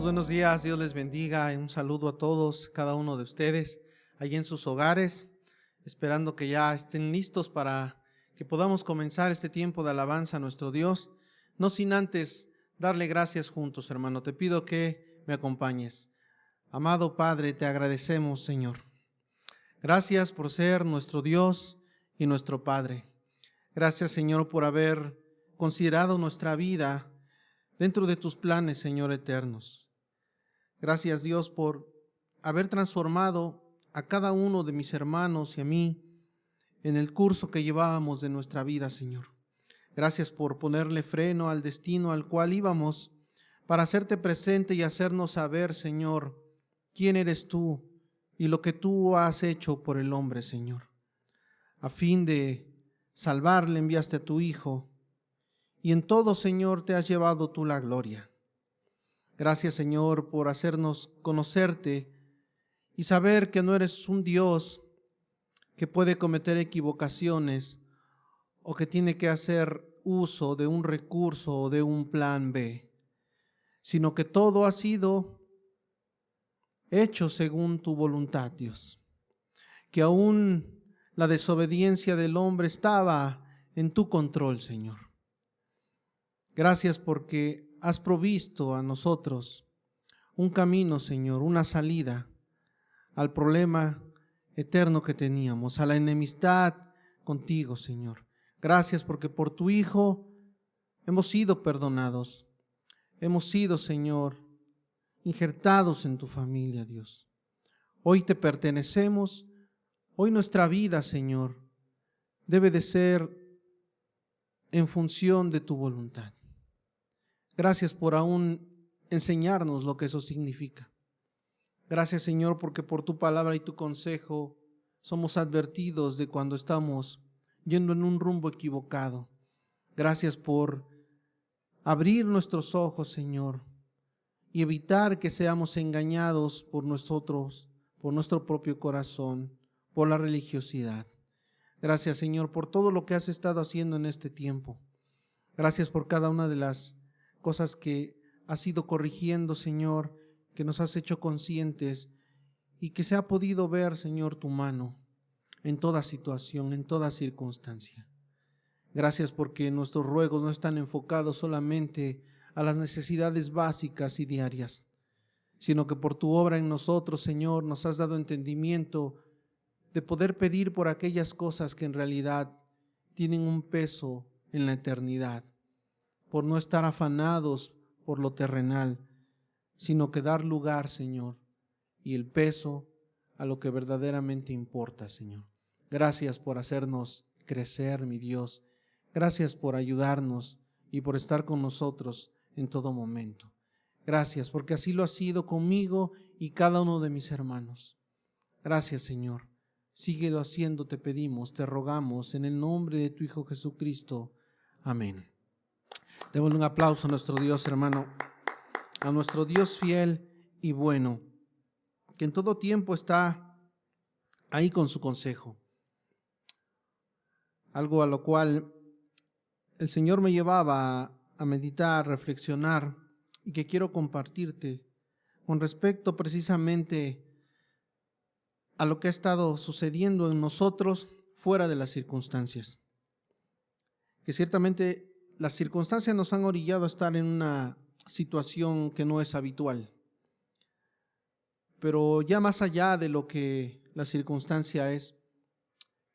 Hermanos, buenos días, Dios les bendiga. Un saludo a todos, cada uno de ustedes, allí en sus hogares, esperando que ya estén listos para que podamos comenzar este tiempo de alabanza a nuestro Dios, no sin antes darle gracias juntos, hermano. Te pido que me acompañes. Amado Padre, te agradecemos, Señor. Gracias por ser nuestro Dios y nuestro Padre. Gracias, Señor, por haber considerado nuestra vida dentro de tus planes, Señor, eternos. Gracias, Dios, por haber transformado a cada uno de mis hermanos y a mí en el curso que llevábamos de nuestra vida, Señor. Gracias por ponerle freno al destino al cual íbamos para hacerte presente y hacernos saber, Señor, quién eres tú y lo que tú has hecho por el hombre, Señor. A fin de salvarle enviaste a tu Hijo y en todo, Señor, te has llevado tú la gloria. Gracias, Señor, por hacernos conocerte y saber que no eres un Dios que puede cometer equivocaciones o que tiene que hacer uso de un recurso o de un plan B, sino que todo ha sido hecho según tu voluntad, Dios. Que aún la desobediencia del hombre estaba en tu control, Señor. Gracias porque has provisto a nosotros un camino, Señor, una salida al problema eterno que teníamos, a la enemistad contigo, Señor. Gracias porque por tu Hijo hemos sido perdonados. Hemos sido, Señor, injertados en tu familia, Dios. Hoy te pertenecemos. Hoy nuestra vida, Señor, debe de ser en función de tu voluntad. Gracias por aún enseñarnos lo que eso significa. Gracias, Señor, porque por tu palabra y tu consejo somos advertidos de cuando estamos yendo en un rumbo equivocado. Gracias por abrir nuestros ojos, Señor, y evitar que seamos engañados por nosotros, por nuestro propio corazón, por la religiosidad. Gracias, Señor, por todo lo que has estado haciendo en este tiempo. Gracias por cada una de las cosas que has ido corrigiendo, Señor, que nos has hecho conscientes y que se ha podido ver, Señor, tu mano en toda situación, en toda circunstancia. Gracias porque nuestros ruegos no están enfocados solamente a las necesidades básicas y diarias, sino que por tu obra en nosotros, Señor, nos has dado entendimiento de poder pedir por aquellas cosas que en realidad tienen un peso en la eternidad, por no estar afanados por lo terrenal, sino que dar lugar, Señor, y el peso a lo que verdaderamente importa, Señor. Gracias por hacernos crecer, mi Dios. Gracias por ayudarnos y por estar con nosotros en todo momento. Gracias, porque así lo has sido conmigo y cada uno de mis hermanos. Gracias, Señor. Síguelo haciendo, te pedimos, te rogamos, en el nombre de tu Hijo Jesucristo. Amén. Démosle un aplauso a nuestro Dios, hermano, a nuestro Dios fiel y bueno, que en todo tiempo está ahí con su consejo. Algo a lo cual el Señor me llevaba a meditar, reflexionar y que quiero compartirte con respecto precisamente a lo que ha estado sucediendo en nosotros fuera de las circunstancias. Que ciertamente las circunstancias nos han orillado a estar en una situación que no es habitual. Pero ya más allá de lo que la circunstancia es,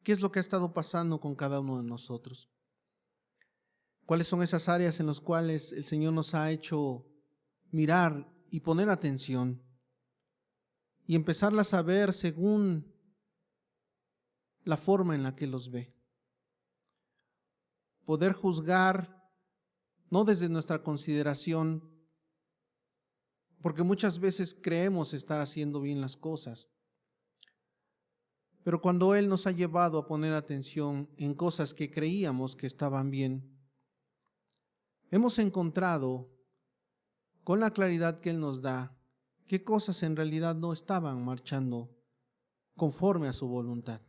¿qué es lo que ha estado pasando con cada uno de nosotros? ¿Cuáles son esas áreas en las cuales el Señor nos ha hecho mirar y poner atención y empezarlas a ver según la forma en la que los ve? Poder juzgar no desde nuestra consideración, porque muchas veces creemos estar haciendo bien las cosas, pero cuando Él nos ha llevado a poner atención en cosas que creíamos que estaban bien, hemos encontrado con la claridad que Él nos da qué cosas en realidad no estaban marchando conforme a su voluntad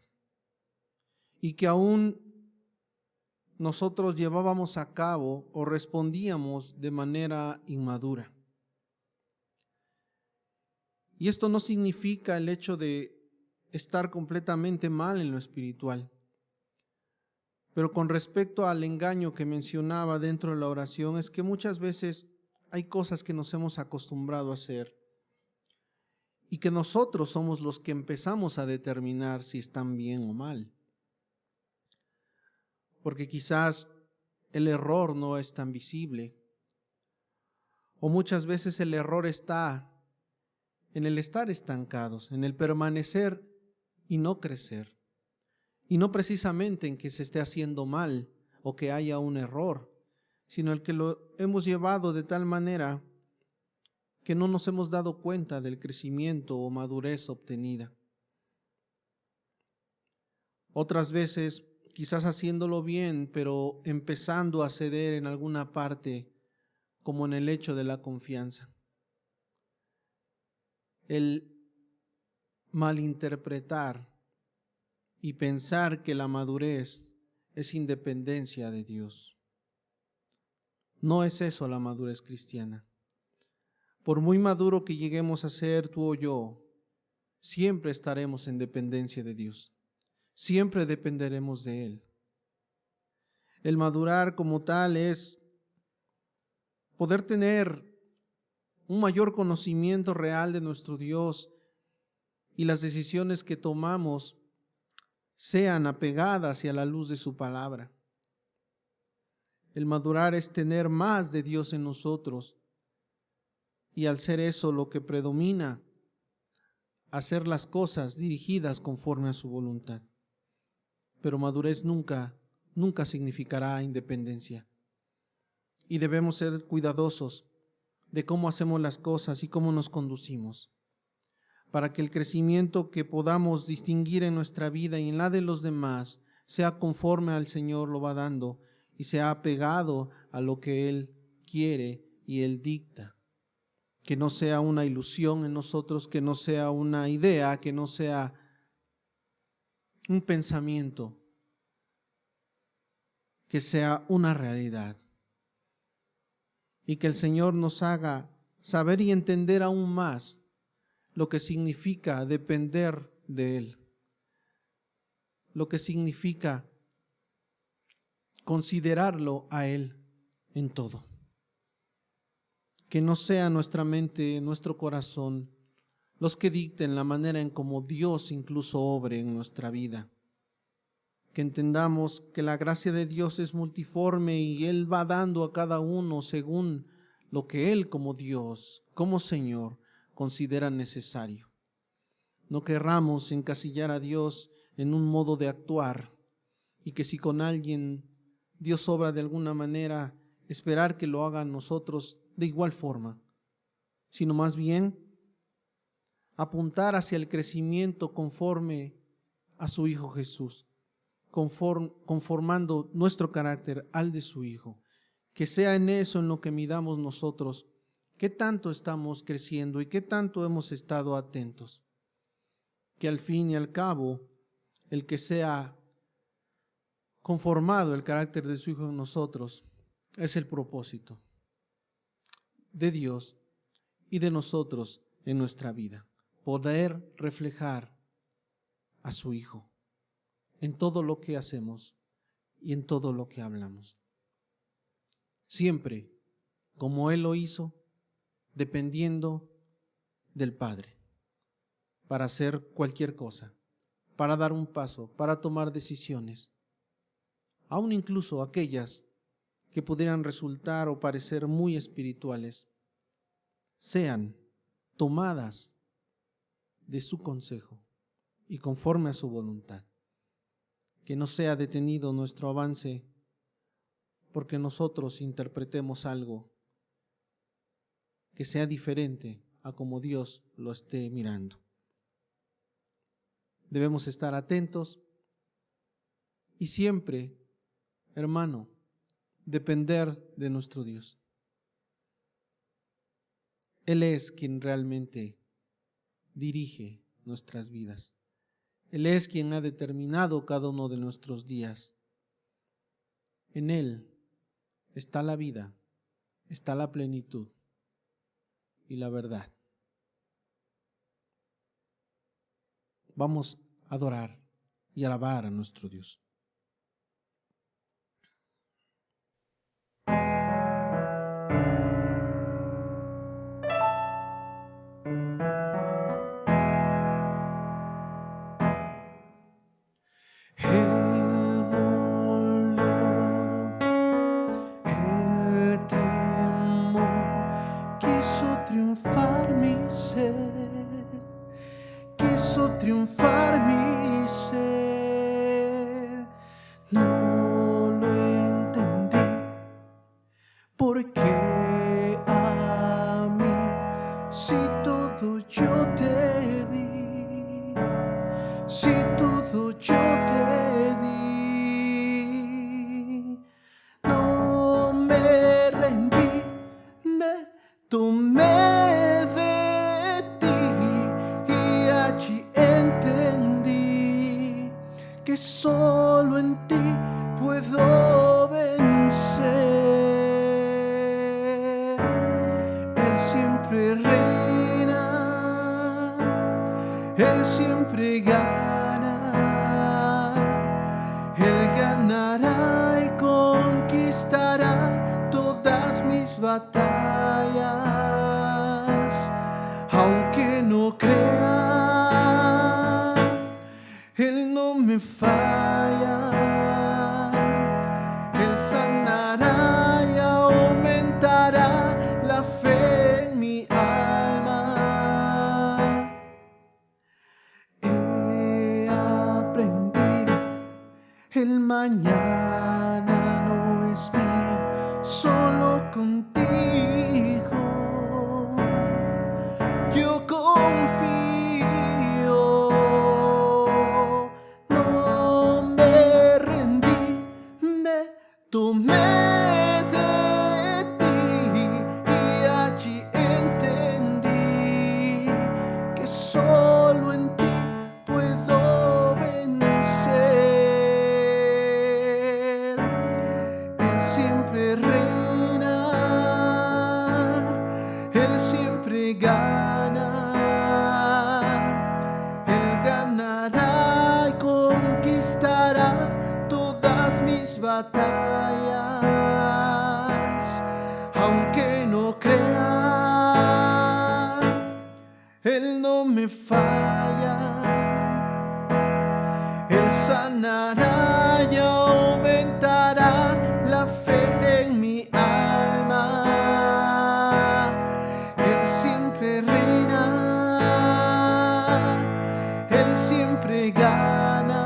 y que aún nosotros llevábamos a cabo o respondíamos de manera inmadura. Y esto no significa el hecho de estar completamente mal en lo espiritual. Pero con respecto al engaño que mencionaba dentro de la oración, es que muchas veces hay cosas que nos hemos acostumbrado a hacer y que nosotros somos los que empezamos a determinar si están bien o mal. Porque quizás el error no es tan visible, o muchas veces el error está en el estar estancados, en el permanecer y no crecer. Y no precisamente en que se esté haciendo mal o que haya un error, sino el que lo hemos llevado de tal manera que no nos hemos dado cuenta del crecimiento o madurez obtenida. Otras veces, quizás haciéndolo bien, pero empezando a ceder en alguna parte, como en el hecho de la confianza. El malinterpretar y pensar que la madurez es independencia de Dios. No es eso la madurez cristiana. Por muy maduro que lleguemos a ser tú o yo, siempre estaremos en dependencia de Dios. Siempre dependeremos de Él. El madurar como tal es poder tener un mayor conocimiento real de nuestro Dios y las decisiones que tomamos sean apegadas hacia la luz de su palabra. El madurar es tener más de Dios en nosotros y al ser eso lo que predomina, hacer las cosas dirigidas conforme a su voluntad. Pero madurez nunca significará independencia. Y debemos ser cuidadosos de cómo hacemos las cosas y cómo nos conducimos, para que el crecimiento que podamos distinguir en nuestra vida y en la de los demás sea conforme al Señor lo va dando y sea apegado a lo que Él quiere y Él dicta. Que no sea una ilusión en nosotros, que no sea una idea, que no sea un pensamiento, que sea una realidad. Y que el Señor nos haga saber y entender aún más lo que significa depender de Él, lo que significa considerarlo a Él en todo. Que no sea nuestra mente, nuestro corazón, los que dicten la manera en cómo Dios incluso obre en nuestra vida. Que entendamos que la gracia de Dios es multiforme y Él va dando a cada uno según lo que Él como Dios, como Señor, considera necesario. No querramos encasillar a Dios en un modo de actuar y que si con alguien Dios obra de alguna manera, esperar que lo hagan nosotros de igual forma, sino más bien apuntar hacia el crecimiento conforme a su Hijo Jesús, conformando nuestro carácter al de su Hijo. Que sea en eso en lo que midamos nosotros, qué tanto estamos creciendo y qué tanto hemos estado atentos. Que al fin y al cabo, el que sea conformado el carácter de su Hijo en nosotros es el propósito de Dios y de nosotros en nuestra vida. Poder reflejar a su Hijo en todo lo que hacemos y en todo lo que hablamos. Siempre como Él lo hizo, dependiendo del Padre, para hacer cualquier cosa, para dar un paso, para tomar decisiones, aun incluso aquellas que pudieran resultar o parecer muy espirituales, sean tomadas de su consejo y conforme a su voluntad. Que no sea detenido nuestro avance porque nosotros interpretemos algo que sea diferente a como Dios lo esté mirando. Debemos estar atentos y siempre, hermano, depender de nuestro Dios. Él es quien realmente dirige nuestras vidas. Él es quien ha determinado cada uno de nuestros días. En Él está la vida, está la plenitud y la verdad. vamos a adorar y alabar a nuestro Dios. Triunfar mi ser, no lo entendí, porque a mí, si todo yo te di, si todo yo te di, no me rendí, me tomé de ti y allí entendí que solo en ti puedo vencer. Él siempre reina, Él siempre gana, Él ganará y conquistará todas mis batallas, aunque no crea, Él no me falla, Él sanará y aumentará la fe en mi alma. He aprendido, el mañana no es mío, solo contigo yo confío. No me rendí, me tomé de ti y allí entendí que solo en ti puedo vencer. Él siempre reina, Él siempre gana, Él ganará y conquistará todas mis batallas, aunque no crea, Él no me falla, Él sanará y aumentará la fe en mi alma. Él siempre reina, Él siempre gana,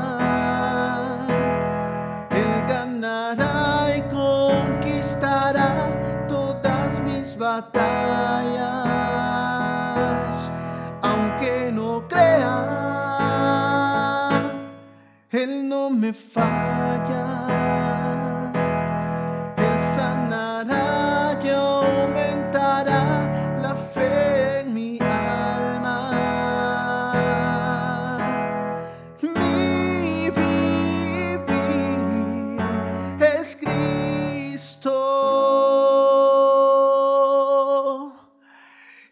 Él ganará y conquistará todas mis batallas, aunque no crea, Él no me falla, Él sanará y aumentará la fe en mi alma. Mi vivir es Cristo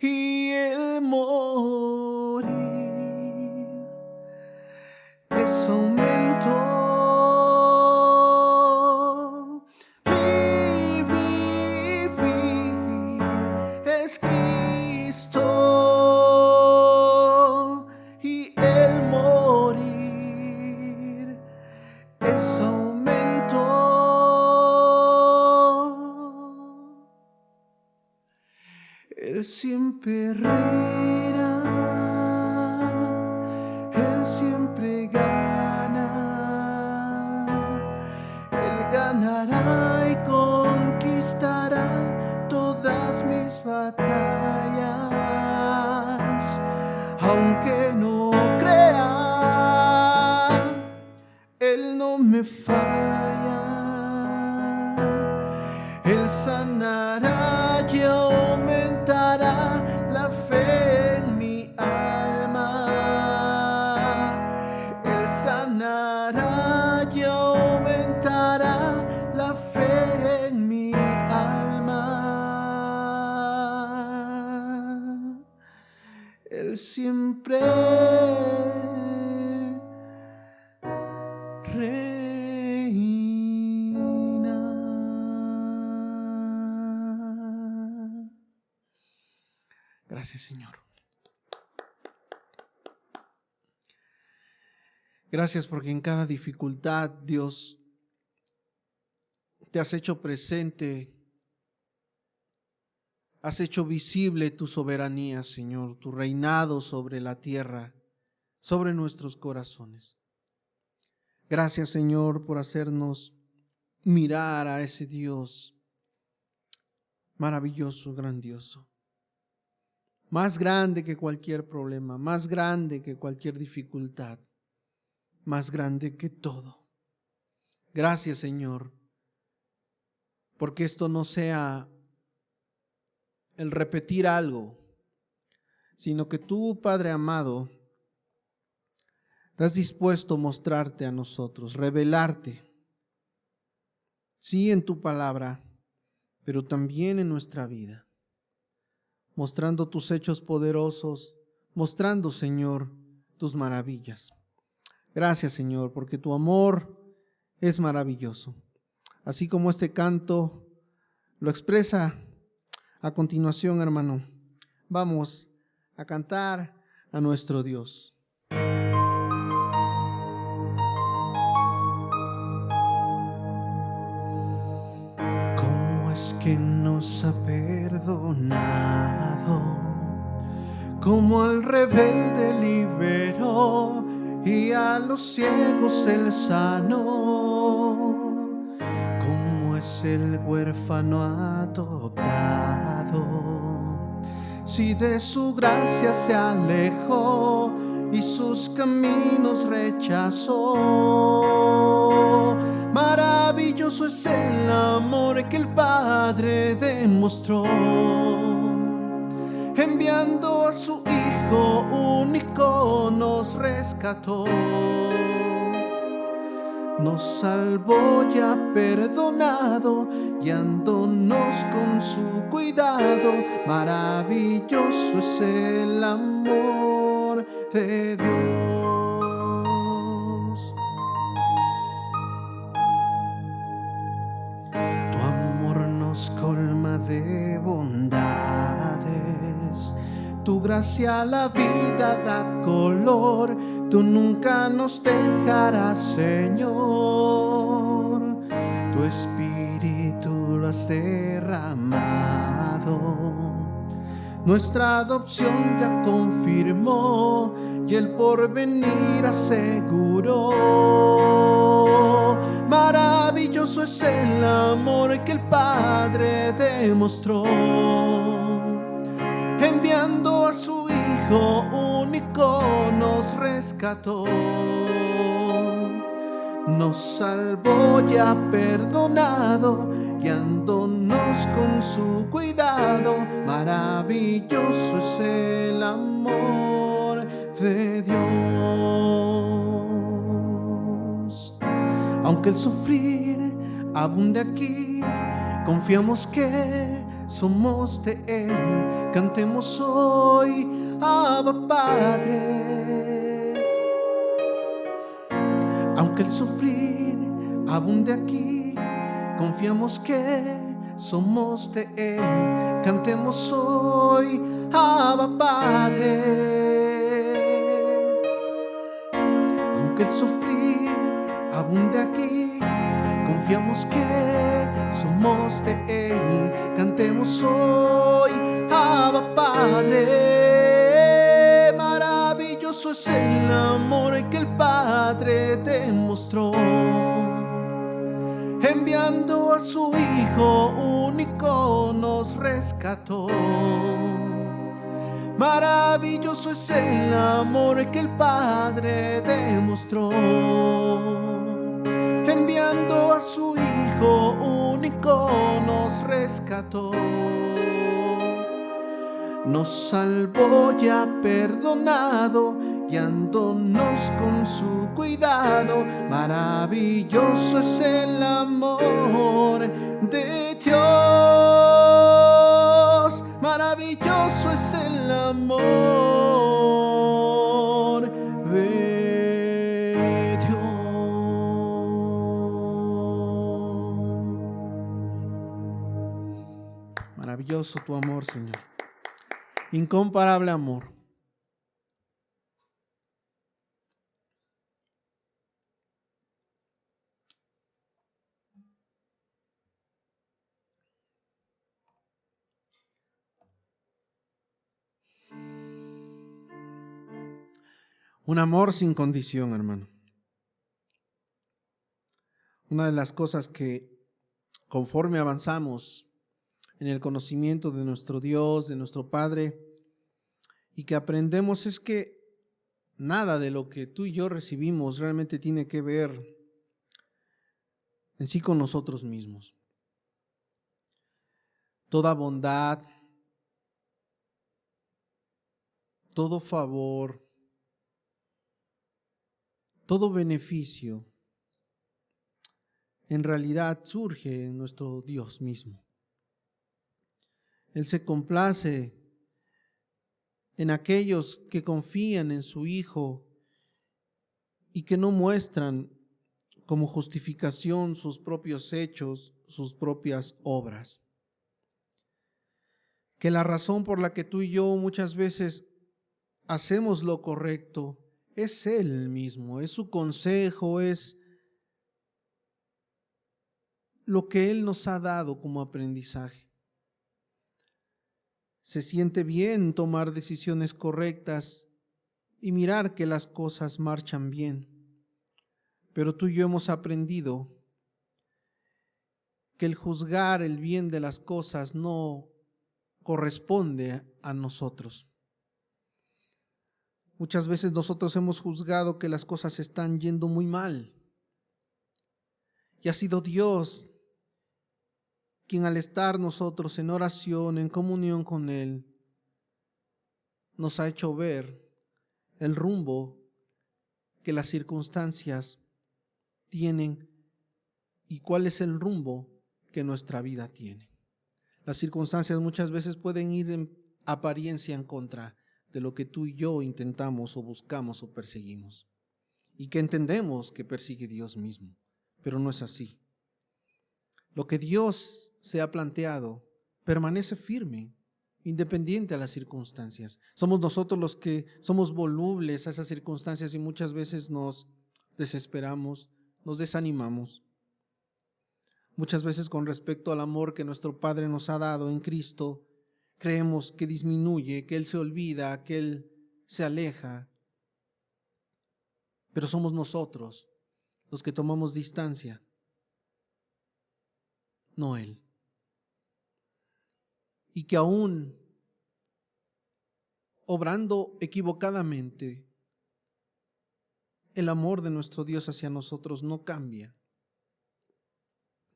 y el morir es aumento. Mi vivir es Cristo y el morir es aumento. Él siempre reina, Él siempre gana, Él ganará y conquistará todas mis batallas, aunque no crea, Él no me falla, Él sanará y aumentará la fe en mi alma. Él sanará y aumentará la fe en mi alma. Él siempre Gracias, Señor. Gracias porque en cada dificultad, Dios, te has hecho presente, has hecho visible tu soberanía, Señor, tu reinado sobre la tierra, sobre nuestros corazones. Gracias, Señor, por hacernos mirar a ese Dios maravilloso, grandioso, más grande que cualquier problema, más grande que cualquier dificultad, más grande que todo. Gracias, Señor, porque esto no sea el repetir algo, sino que tú, Padre amado, estás dispuesto a mostrarte a nosotros, revelarte, sí, en tu palabra, pero también en nuestra vida, mostrando tus hechos poderosos, mostrando, Señor, tus maravillas. Gracias, Señor, porque tu amor es maravilloso. Así como este canto lo expresa a continuación, hermano, vamos a cantar a nuestro Dios. ¿Cómo es que nos ha perdonado? Como al rebelde liberó y a los ciegos él sanó. Como es el huérfano adoptado, si de su gracia se alejó y sus caminos rechazó. Maravilloso es el amor que el Padre demostró, enviando a su Hijo único nos rescató. Nos salvó y ha perdonado, guiándonos con su cuidado. Maravilloso es el amor de Dios. Tu amor nos colma de bondades, tu gracia a la vida da color. Tú nunca nos dejarás, Señor. Tu espíritu lo has derramado. Nuestra adopción ya confirmó y el porvenir aseguró. Maravilloso es el amor que el Padre demostró, enviando a su Hijo único nos rescató. Nos salvó y ha perdonado, guiándonos con su cuidado. Maravilloso es el amor de Dios. Aunque el sufrir abunde aquí, confiamos que somos de Él. Cantemos hoy, Abba Padre. Aunque el sufrir abunde aquí, confiamos que somos de Él. Cantemos hoy, Abba Padre. Aunque el sufrir abunde aquí, confiamos que somos de Él. Cantemos hoy, Abba Padre. Maravilloso es el amor que el Padre demostró, enviando a su Hijo único nos rescató. Maravilloso es el amor que el Padre demostró, enviando a su Hijo único nos rescató. Nos salvó y ha perdonado, guiándonos con su cuidado. Maravilloso es el amor de Dios. Maravilloso es el amor de Dios. Maravilloso tu amor, Señor. incomparable amor. Un amor sin condición, hermano. Una de las cosas que conforme avanzamos en el conocimiento de nuestro Dios, de nuestro Padre, y que aprendemos es que nada de lo que tú y yo recibimos realmente tiene que ver en sí con nosotros mismos. Toda bondad, todo favor, todo beneficio, en realidad surge en nuestro Dios mismo. Él se complace en aquellos que confían en su Hijo y que no muestran como justificación sus propios hechos, sus propias obras. Que la razón por la que tú y yo muchas veces hacemos lo correcto es Él mismo, es su consejo, es lo que Él nos ha dado como aprendizaje. Se siente bien tomar decisiones correctas y mirar que las cosas marchan bien. Pero tú y yo hemos aprendido que el juzgar el bien de las cosas no corresponde a nosotros. Muchas veces nosotros hemos juzgado que las cosas están yendo muy mal. Y ha sido Dios quien, al estar nosotros en oración, en comunión con Él, nos ha hecho ver el rumbo que las circunstancias tienen y cuál es el rumbo que nuestra vida tiene. Las circunstancias muchas veces pueden ir en apariencia en contra de lo que tú y yo intentamos o buscamos o perseguimos, y que entendemos que persigue Dios mismo, pero no es así. Lo que Dios se ha planteado permanece firme, independiente a las circunstancias. Somos nosotros los que somos volubles a esas circunstancias y muchas veces nos desesperamos, nos desanimamos. Muchas veces, con respecto al amor que nuestro Padre nos ha dado en Cristo, creemos que disminuye, que Él se olvida, que Él se aleja. Pero somos nosotros los que tomamos distancia, no Él. Y que aún obrando equivocadamente, el amor de nuestro Dios hacia nosotros no cambia,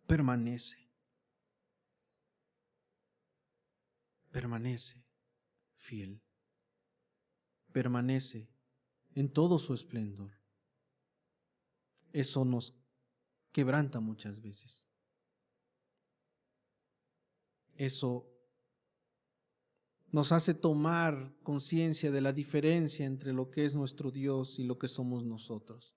permanece fiel, permanece en todo su esplendor. Eso nos quebranta muchas veces. Eso nos hace tomar conciencia de la diferencia entre lo que es nuestro Dios y lo que somos nosotros.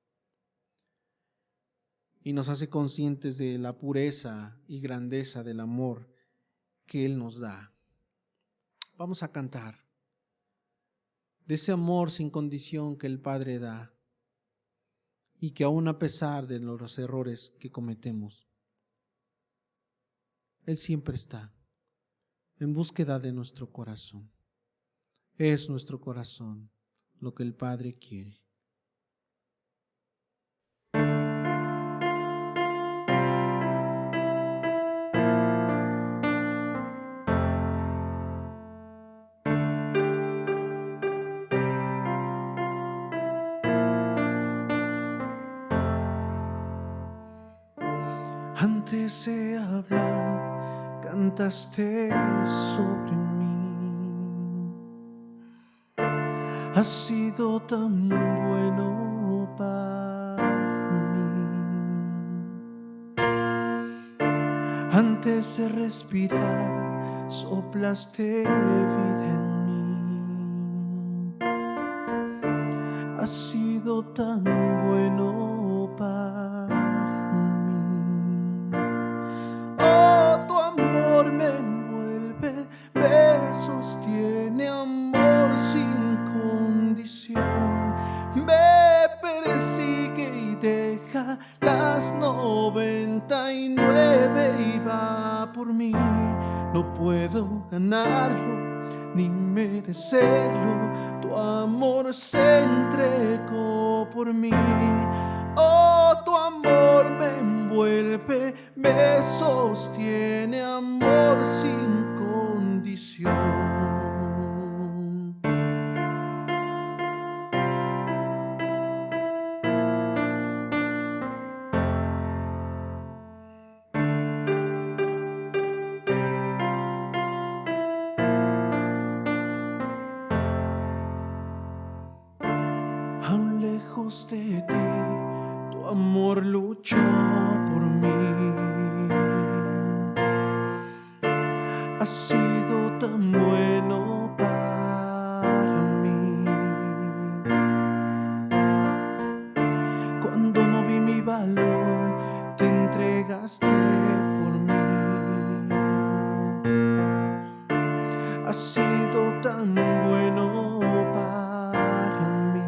Y nos hace conscientes de la pureza y grandeza del amor que Él nos da. Vamos a cantar de ese amor sin condición que el Padre da y que aún a pesar de los errores que cometemos, Él siempre está en búsqueda de nuestro corazón. Es nuestro corazón lo que el Padre quiere. Antes de hablar, cantaste sobre mí. Has sido tan bueno para mí. Antes de respirar, soplaste vida en mí. Has sido tan bueno para mí. Oh, tu amor me envuelve, me sostiene, amor. merecerlo, tu amor se entregó por mí. Oh, tu amor me envuelve, me sostiene, amor sin condición. Aún lejos de ti, tu amor luchó por mí. Has sido tan bueno para mí. Cuando no vi mi valor, te entregaste por mí. Has sido tan bueno para mí.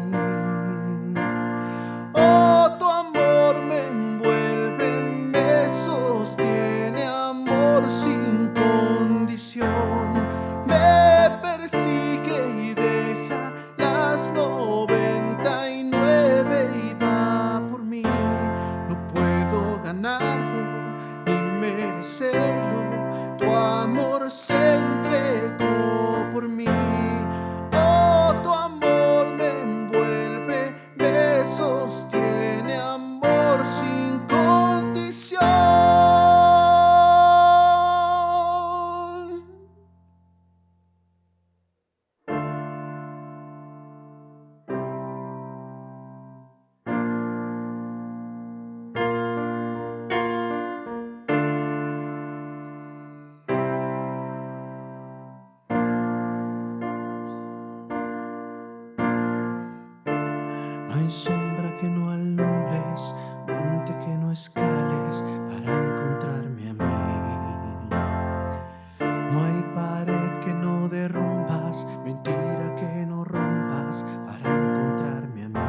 Oh, tu amor me envuelve, me sostiene, amor sin condición. Me persigue y deja las 99 y va por mí. No puedo ganarlo ni merecerlo, tu amor se entregó por mí. Oh, tu amor me envuelve, me sostiene, amor sin condición. No hay sombra que no alumbres, monte que no escales para encontrarme a mí. No hay pared que no derrumbas, mentira que no rompas para encontrarme a mí.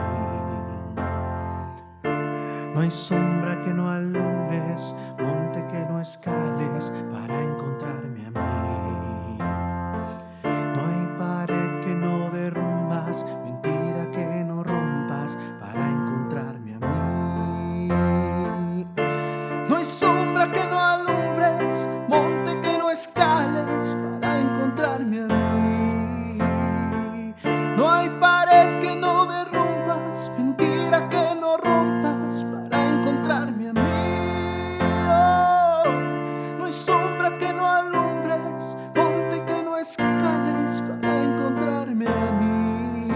No hay sombra que no alumbres, monte que no escales para encontrarme a mí. No hay pared que no derrumbas, mentira que no rompas para encontrarme a mí. No hay sombra que no alumbres, monte que no escales para encontrarme a mí. No hay pared que no derrumbas, mentira que no rompas para encontrarme a mí. Oh, no hay sombra que no alumbres, monte que no escales para encontrarme a mí.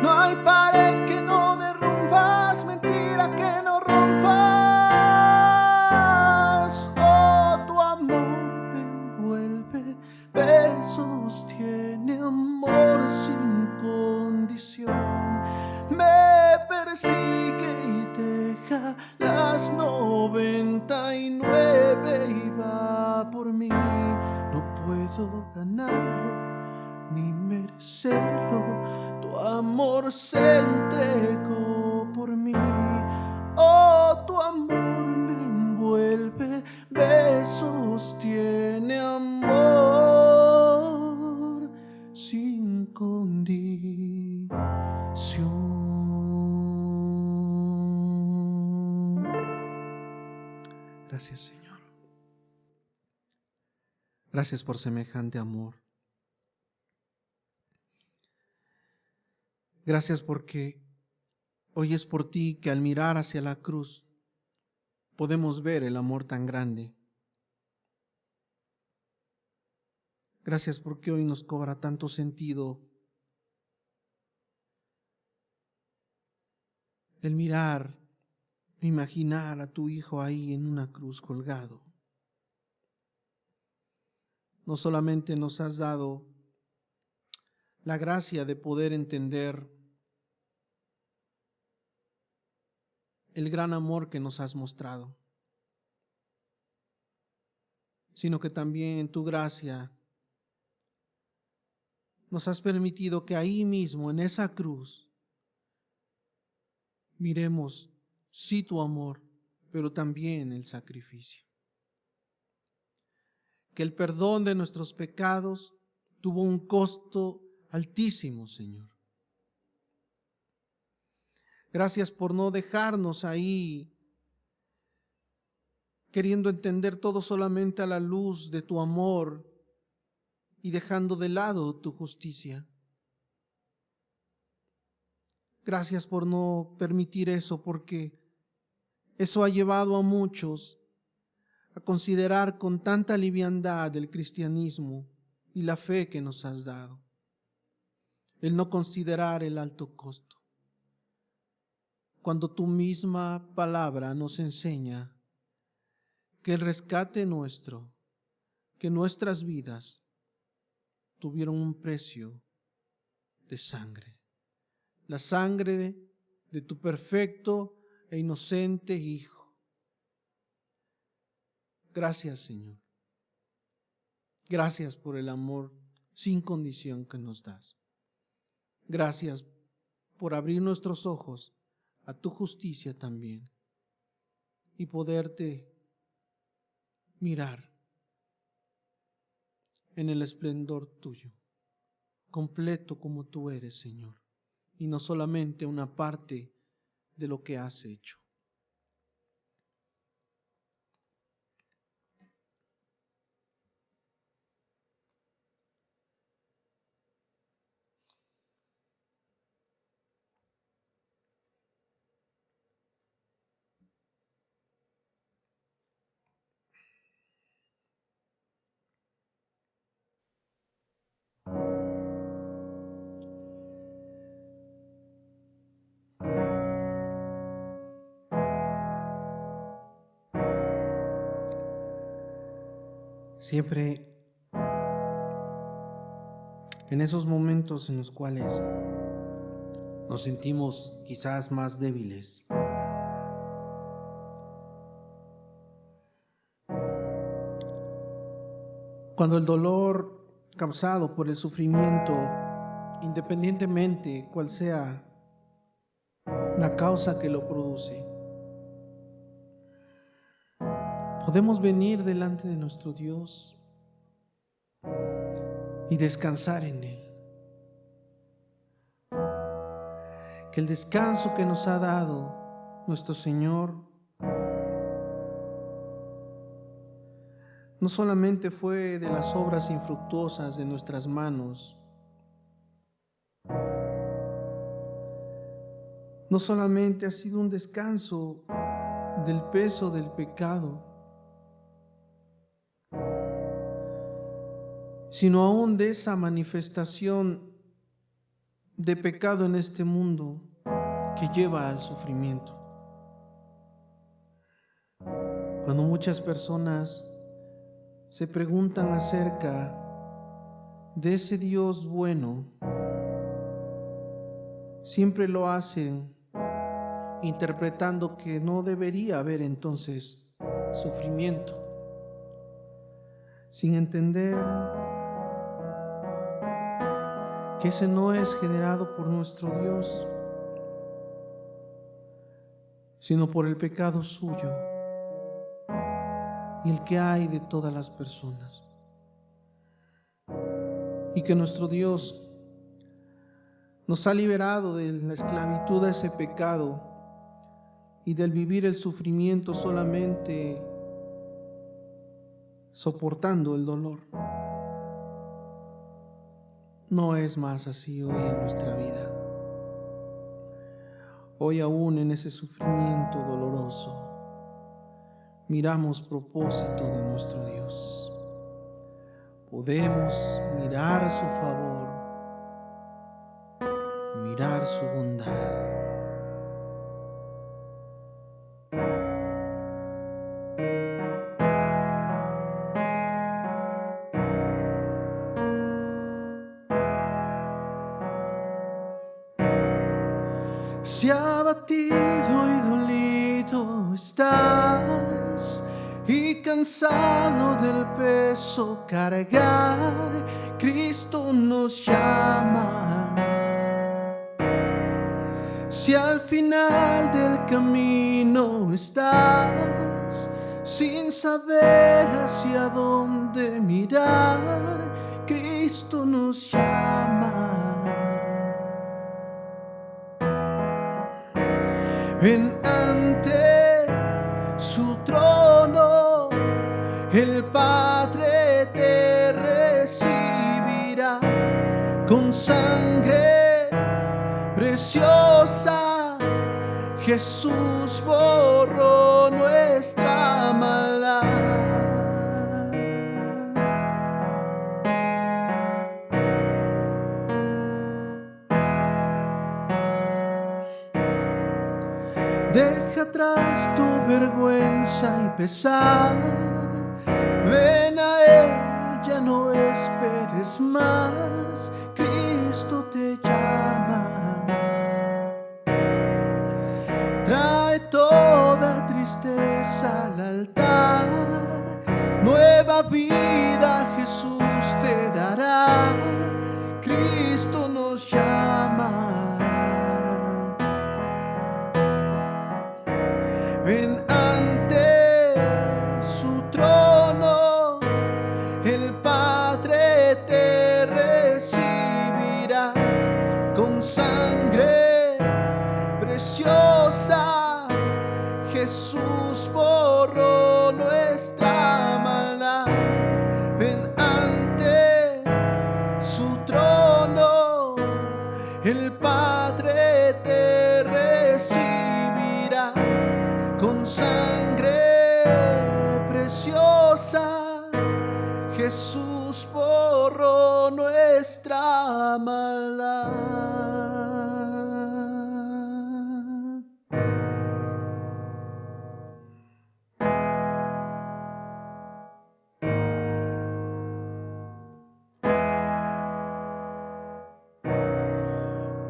No hay pared que no derrumbas, mentira que no rompas. Oh, tu amor me envuelve, me sostiene, amor sin condición. Me persigue y deja las 99 y va por mí. No puedo ganarlo ni merecerlo, tu amor se entregó por mí. Oh, tu amor me envuelve, me sostiene, amor sin condición. Gracias, Señor. Gracias por semejante amor. Gracias porque hoy es por ti que al mirar hacia la cruz podemos ver el amor tan grande. Gracias porque hoy nos cobra tanto sentido el mirar, imaginar a tu Hijo ahí en una cruz colgado. No solamente nos has dado la gracia de poder entender el gran amor que nos has mostrado, sino que también en tu gracia nos has permitido que ahí mismo, en esa cruz, miremos, sí, tu amor, pero también el sacrificio. Que el perdón de nuestros pecados tuvo un costo altísimo, Señor. Gracias por no dejarnos ahí queriendo entender todo solamente a la luz de tu amor y dejando de lado tu justicia. Gracias por no permitir eso, porque eso ha llevado a muchos a considerar con tanta liviandad el cristianismo y la fe que nos has dado. El no considerar el alto costo. Cuando tu misma palabra nos enseña que el rescate nuestro, que nuestras vidas tuvieron un precio de sangre. La sangre de tu perfecto e inocente Hijo. Gracias, Señor. Gracias por el amor sin condición que nos das. Gracias por abrir nuestros ojos a tu justicia también y poderte mirar en el esplendor tuyo, completo como tú eres, Señor, y no solamente una parte de lo que has hecho. Siempre en esos momentos en los cuales nos sentimos quizás más débiles, cuando el dolor causado por el sufrimiento, independientemente cuál sea la causa que lo produce, podemos venir delante de nuestro Dios y descansar en Él. Que el descanso que nos ha dado nuestro Señor no solamente fue de las obras infructuosas de nuestras manos, no solamente ha sido un descanso del peso del pecado, sino aún de esa manifestación de pecado en este mundo que lleva al sufrimiento. Cuando muchas personas se preguntan acerca de ese Dios bueno, siempre lo hacen interpretando que no debería haber entonces sufrimiento, sin entender que ese no es generado por nuestro Dios, sino por el pecado suyo y el que hay de todas las personas. Y que nuestro Dios nos ha liberado de la esclavitud de ese pecado y del vivir el sufrimiento solamente soportando el dolor. No es más así hoy en nuestra vida. Hoy aún en ese sufrimiento doloroso miramos propósito de nuestro Dios. Podemos mirar su favor, mirar su bondad. Si abatido y dolido estás y cansado del peso cargar, Cristo nos llama. Si al final del camino estás sin saber hacia dónde mirar, Cristo Cristo nos llama. Ven ante su trono, el Padre te recibirá con sangre preciosa. Jesús borró nuestra maldad. Deja atrás tu vergüenza y pesar. Ven a Él, ya no esperes más. Cristo te llama. Trae toda tristeza al altar. Nueva vida Jesús te dará. Cristo nos llama. Ven ante su trono, el Padre te recibirá con sangre preciosa. Jesús borró nuestra maldad. Ven ante su trono, el Padre te recibirá con sangre preciosa. Jesús borró nuestra maldad.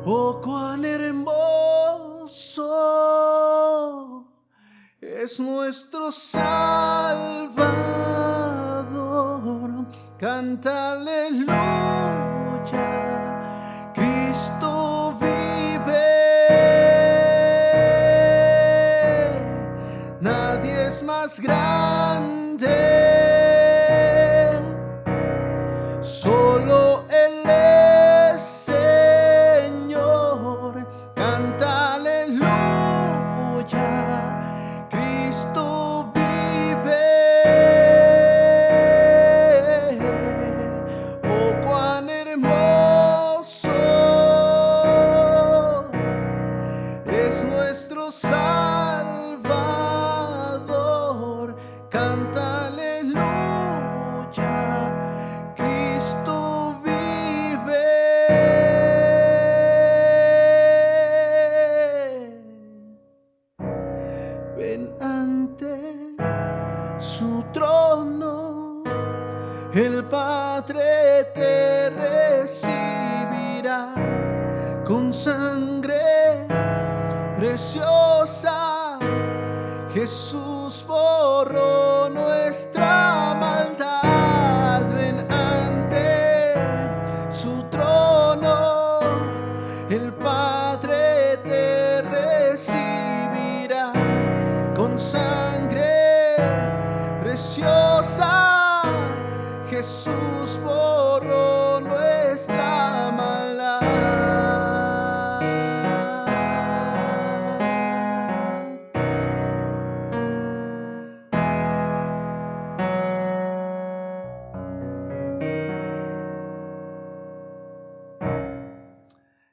Oh, cuán hermoso es nuestro Salvador. Canta aleluya, Cristo vive. Nadie es más grande, solo Él es Señor. Canta aleluya, Cristo vive. Oh, cuán hermoso es nuestro Salvador. Canta aleluya, Cristo vive. Ven ante su trono, el Padre te recibirá con sangre preciosa. Jesús borró nuestra maldad. Ven ante su trono, el Padre te recibirá con sangre preciosa. Jesús borró nuestra maldad.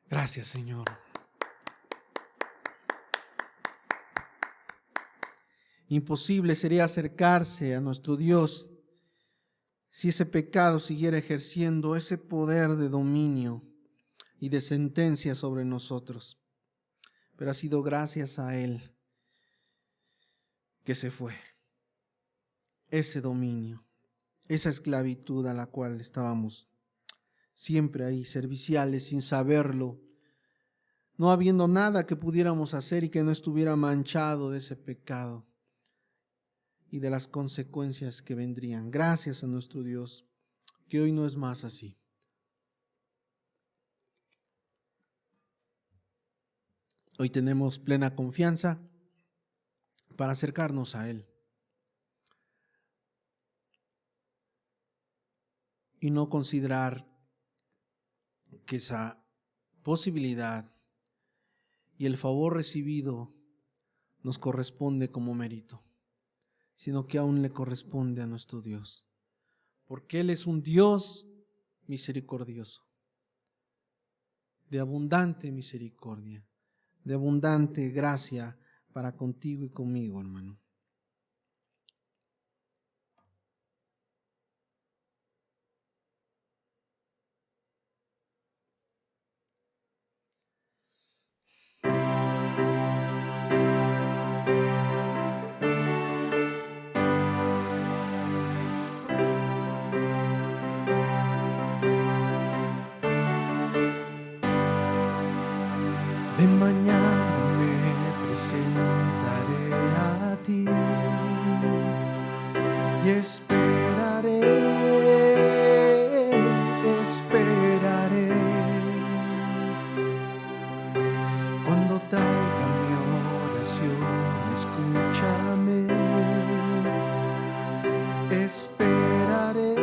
Gracias, Señor. Imposible sería acercarse a nuestro Dios si ese pecado siguiera ejerciendo ese poder de dominio y de sentencia sobre nosotros. Pero ha sido gracias a Él que se fue ese dominio, esa esclavitud a la cual estábamos siempre ahí, serviciales, sin saberlo, no habiendo nada que pudiéramos hacer y que no estuviera manchado de ese pecado y de las consecuencias que vendrían. Gracias a nuestro Dios, que hoy no es más así. Hoy tenemos plena confianza para acercarnos a Él y no considerar que esa posibilidad y el favor recibido nos corresponde como mérito, sino que aún le corresponde a nuestro Dios, porque Él es un Dios misericordioso, de abundante misericordia, de abundante gracia para contigo y conmigo, hermano. De mañana me presentaré a ti y esperaré, esperaré. Cuando traiga mi oración, escúchame. Esperaré,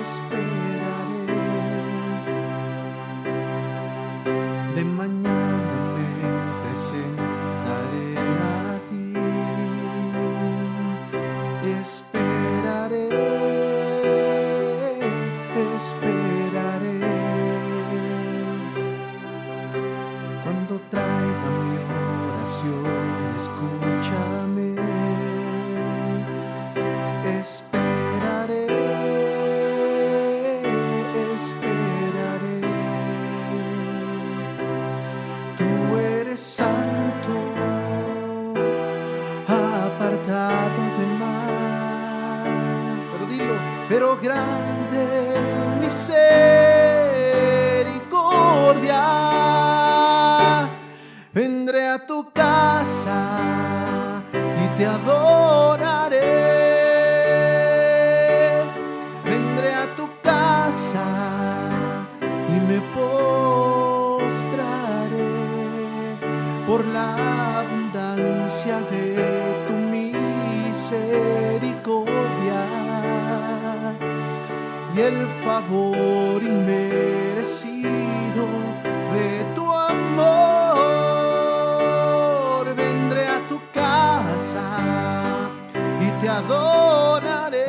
esperaré. De mañana me presentaré a ti. Esperaré, esperaré. Cuando traiga mi oración, escúchame. Esperaré, esperaré. Tú eres santo, apartado del mal. Pero dilo, pero grande misericordia. Vendré a tu casa y te adoraré. Vendré a tu casa y me postraré por la abundancia de tu misericordia y el favor inmerecido de tu amor. Vendré a tu casa y te adoraré.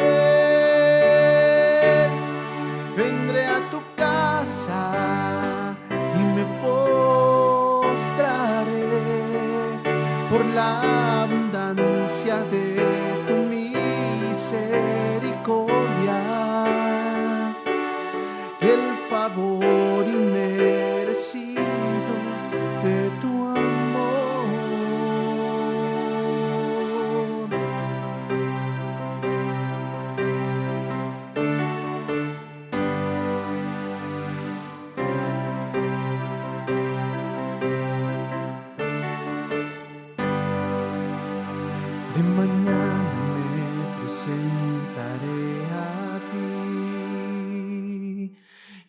Vendré a tu casa y me postraré por la abundancia de tu misericordia y el favor inmerecido de tu amor. De mañana me presentaré a ti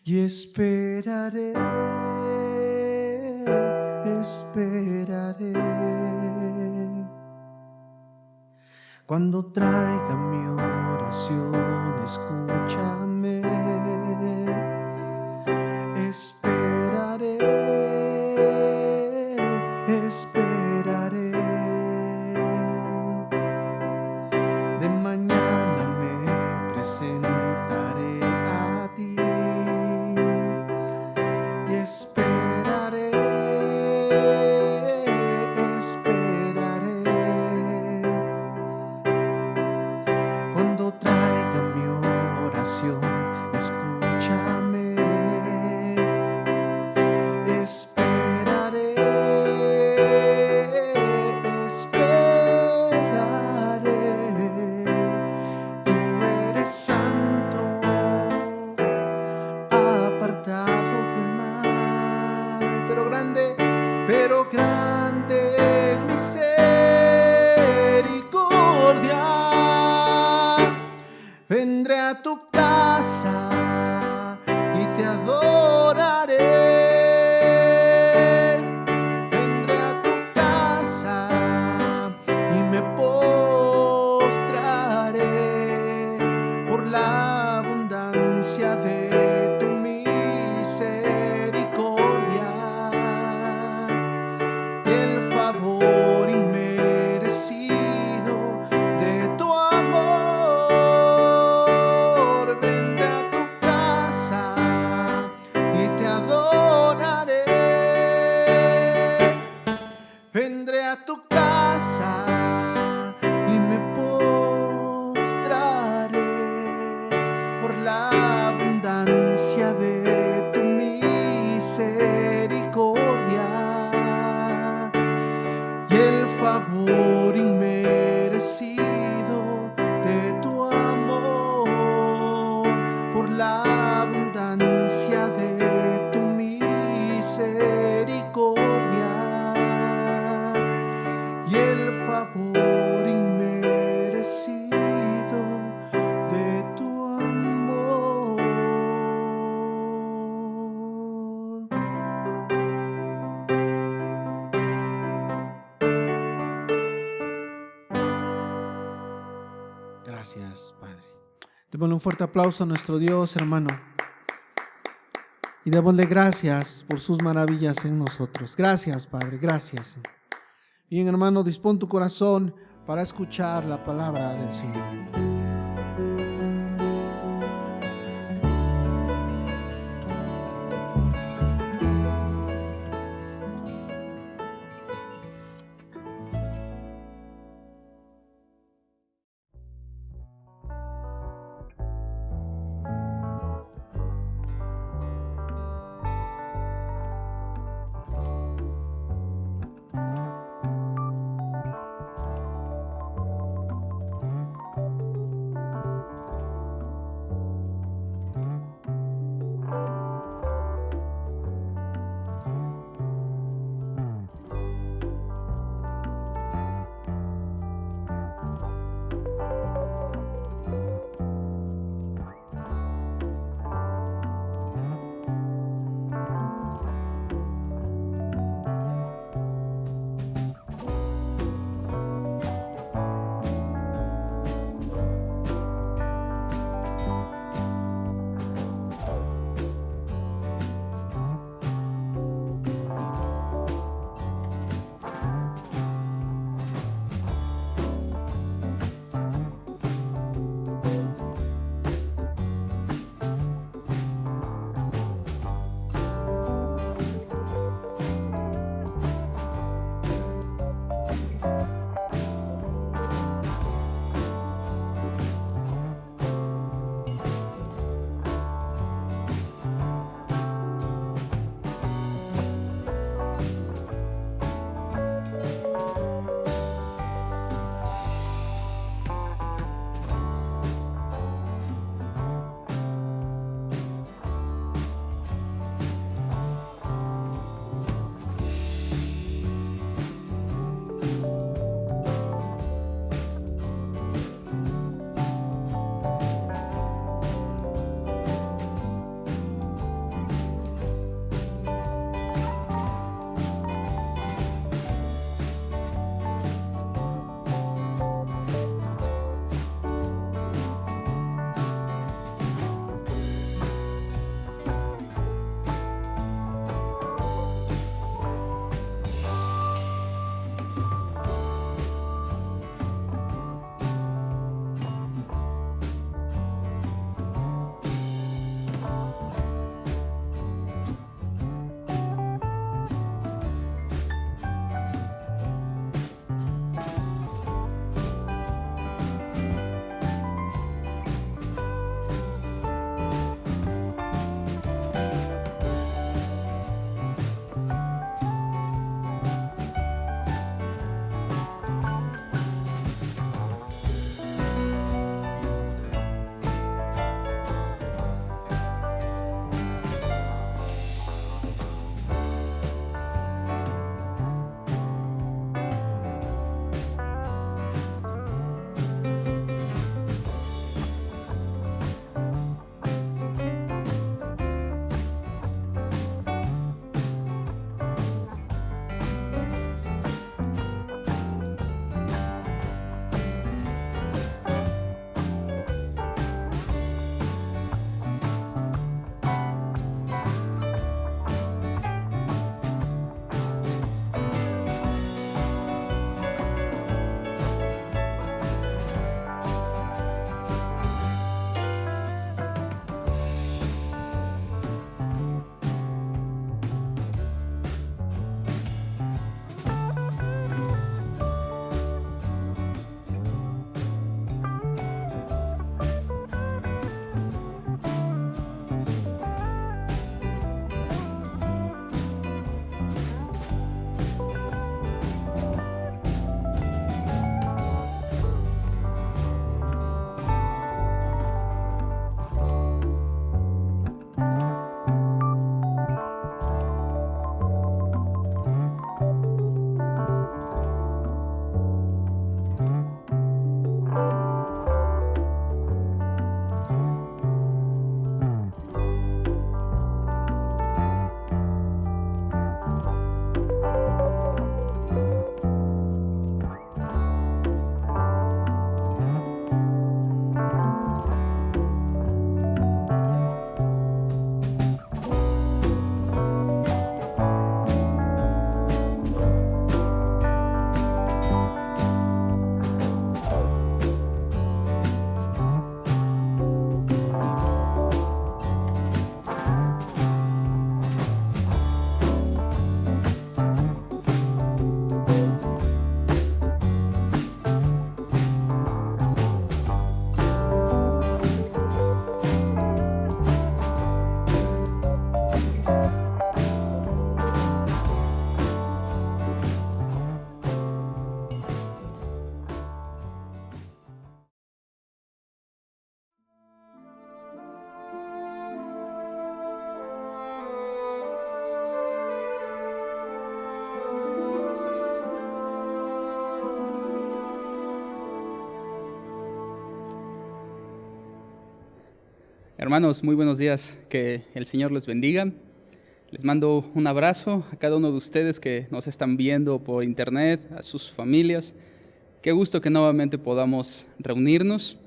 y esperaré, esperaré. Cuando traiga mi oración, escúchame. Esperaré, esperaré. De mañana me presentaré a ti y esperaré, esperaré. Cuando traiga mi oración, escúchame. Esperaré, esperaré. Tú eres santo, apartado del mal. Gracias, Padre. Démosle un fuerte aplauso a nuestro Dios, hermano. Y démosle gracias por sus maravillas en nosotros. Gracias, Padre, gracias. Bien, hermano, dispón tu corazón para escuchar la palabra del Señor. Hermanos, muy buenos días, que el Señor les bendiga. Les mando un abrazo a cada uno de ustedes que nos están viendo por internet, a sus familias. Qué gusto que nuevamente podamos reunirnos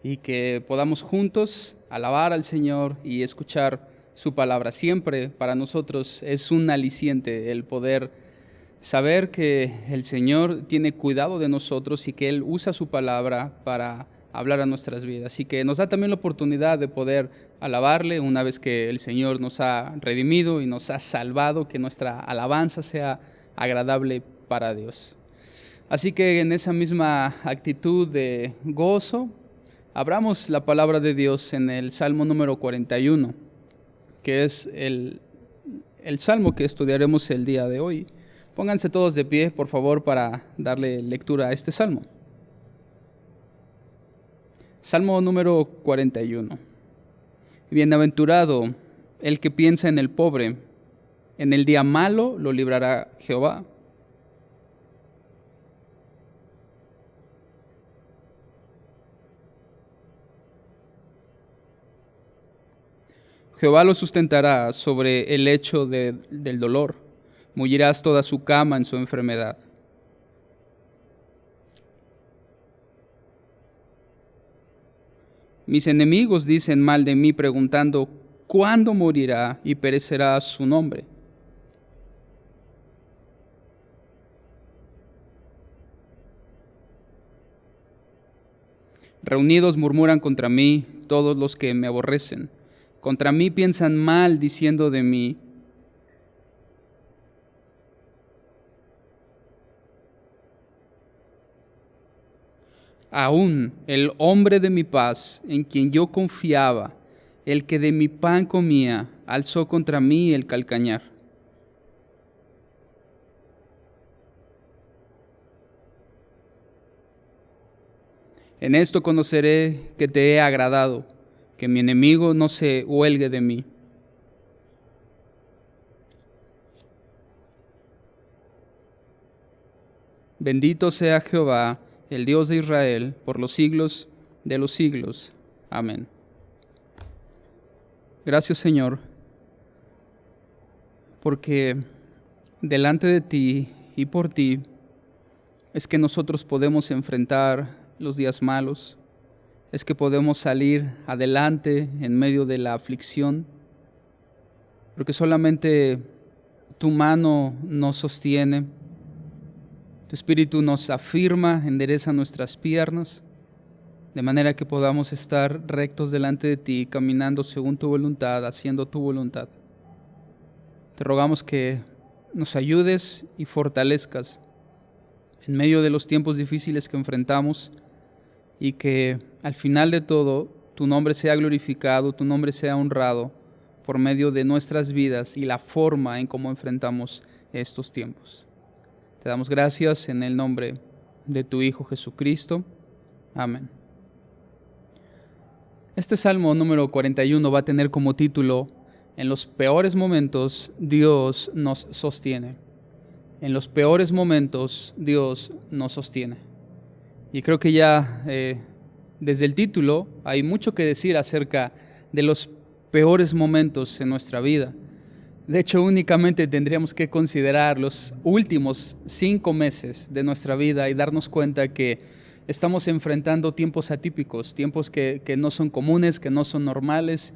y que podamos juntos alabar al Señor y escuchar su palabra. Siempre para nosotros es un aliciente el poder saber que el Señor tiene cuidado de nosotros y que Él usa su palabra para hablar a nuestras vidas, y que nos da también la oportunidad de poder alabarle una vez que el Señor nos ha redimido y nos ha salvado, que nuestra alabanza sea agradable para Dios. Así que en esa misma actitud de gozo, abramos la palabra de Dios en el Salmo número 41, que es el salmo que estudiaremos el día de hoy. Pónganse todos de pie, por favor, para darle lectura a este salmo. Salmo número 41. Bienaventurado el que piensa en el pobre, en el día malo lo librará Jehová. Jehová lo sustentará sobre el lecho del dolor, mullirás toda su cama en su enfermedad. Mis enemigos dicen mal de mí, preguntando, ¿cuándo morirá y perecerá su nombre? Reunidos murmuran contra mí todos los que me aborrecen. Contra mí piensan mal, diciendo de mí, aún el hombre de mi paz, en quien yo confiaba, el que de mi pan comía, alzó contra mí el calcañar. En esto conoceré que te he agradado, que mi enemigo no se huelgue de mí. Bendito sea Jehová, el Dios de Israel, por los siglos de los siglos. Amén. Gracias, Señor, porque delante de ti y por ti es que nosotros podemos enfrentar los días malos, es que podemos salir adelante en medio de la aflicción, porque solamente tu mano nos sostiene. Tu Espíritu nos afirma, endereza nuestras piernas, de manera que podamos estar rectos delante de ti, caminando según tu voluntad, haciendo tu voluntad. Te rogamos que nos ayudes y fortalezcas en medio de los tiempos difíciles que enfrentamos, y que al final de todo tu nombre sea glorificado, tu nombre sea honrado por medio de nuestras vidas y la forma en cómo enfrentamos estos tiempos. Te damos gracias en el nombre de tu Hijo Jesucristo. Amén. Este Salmo número 41 va a tener como título: En los peores momentos Dios nos sostiene. En los peores momentos Dios nos sostiene. Y creo que ya desde el título hay mucho que decir acerca de los peores momentos en nuestra vida. De hecho, únicamente tendríamos que considerar los últimos 5 meses de nuestra vida y darnos cuenta que estamos enfrentando tiempos atípicos, tiempos que no son comunes, que no son normales,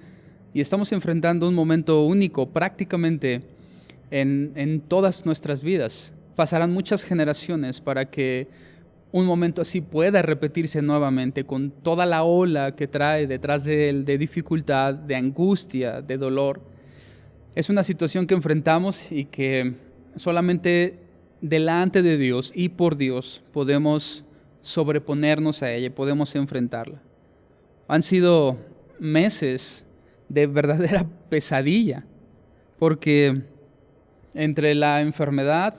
y estamos enfrentando un momento único prácticamente en todas nuestras vidas. Pasarán muchas generaciones para que un momento así pueda repetirse nuevamente, con toda la ola que trae detrás de él, de dificultad, de angustia, de dolor. Es una situación que enfrentamos y que solamente delante de Dios y por Dios podemos sobreponernos a ella, podemos enfrentarla. Han sido meses de verdadera pesadilla, porque entre la enfermedad,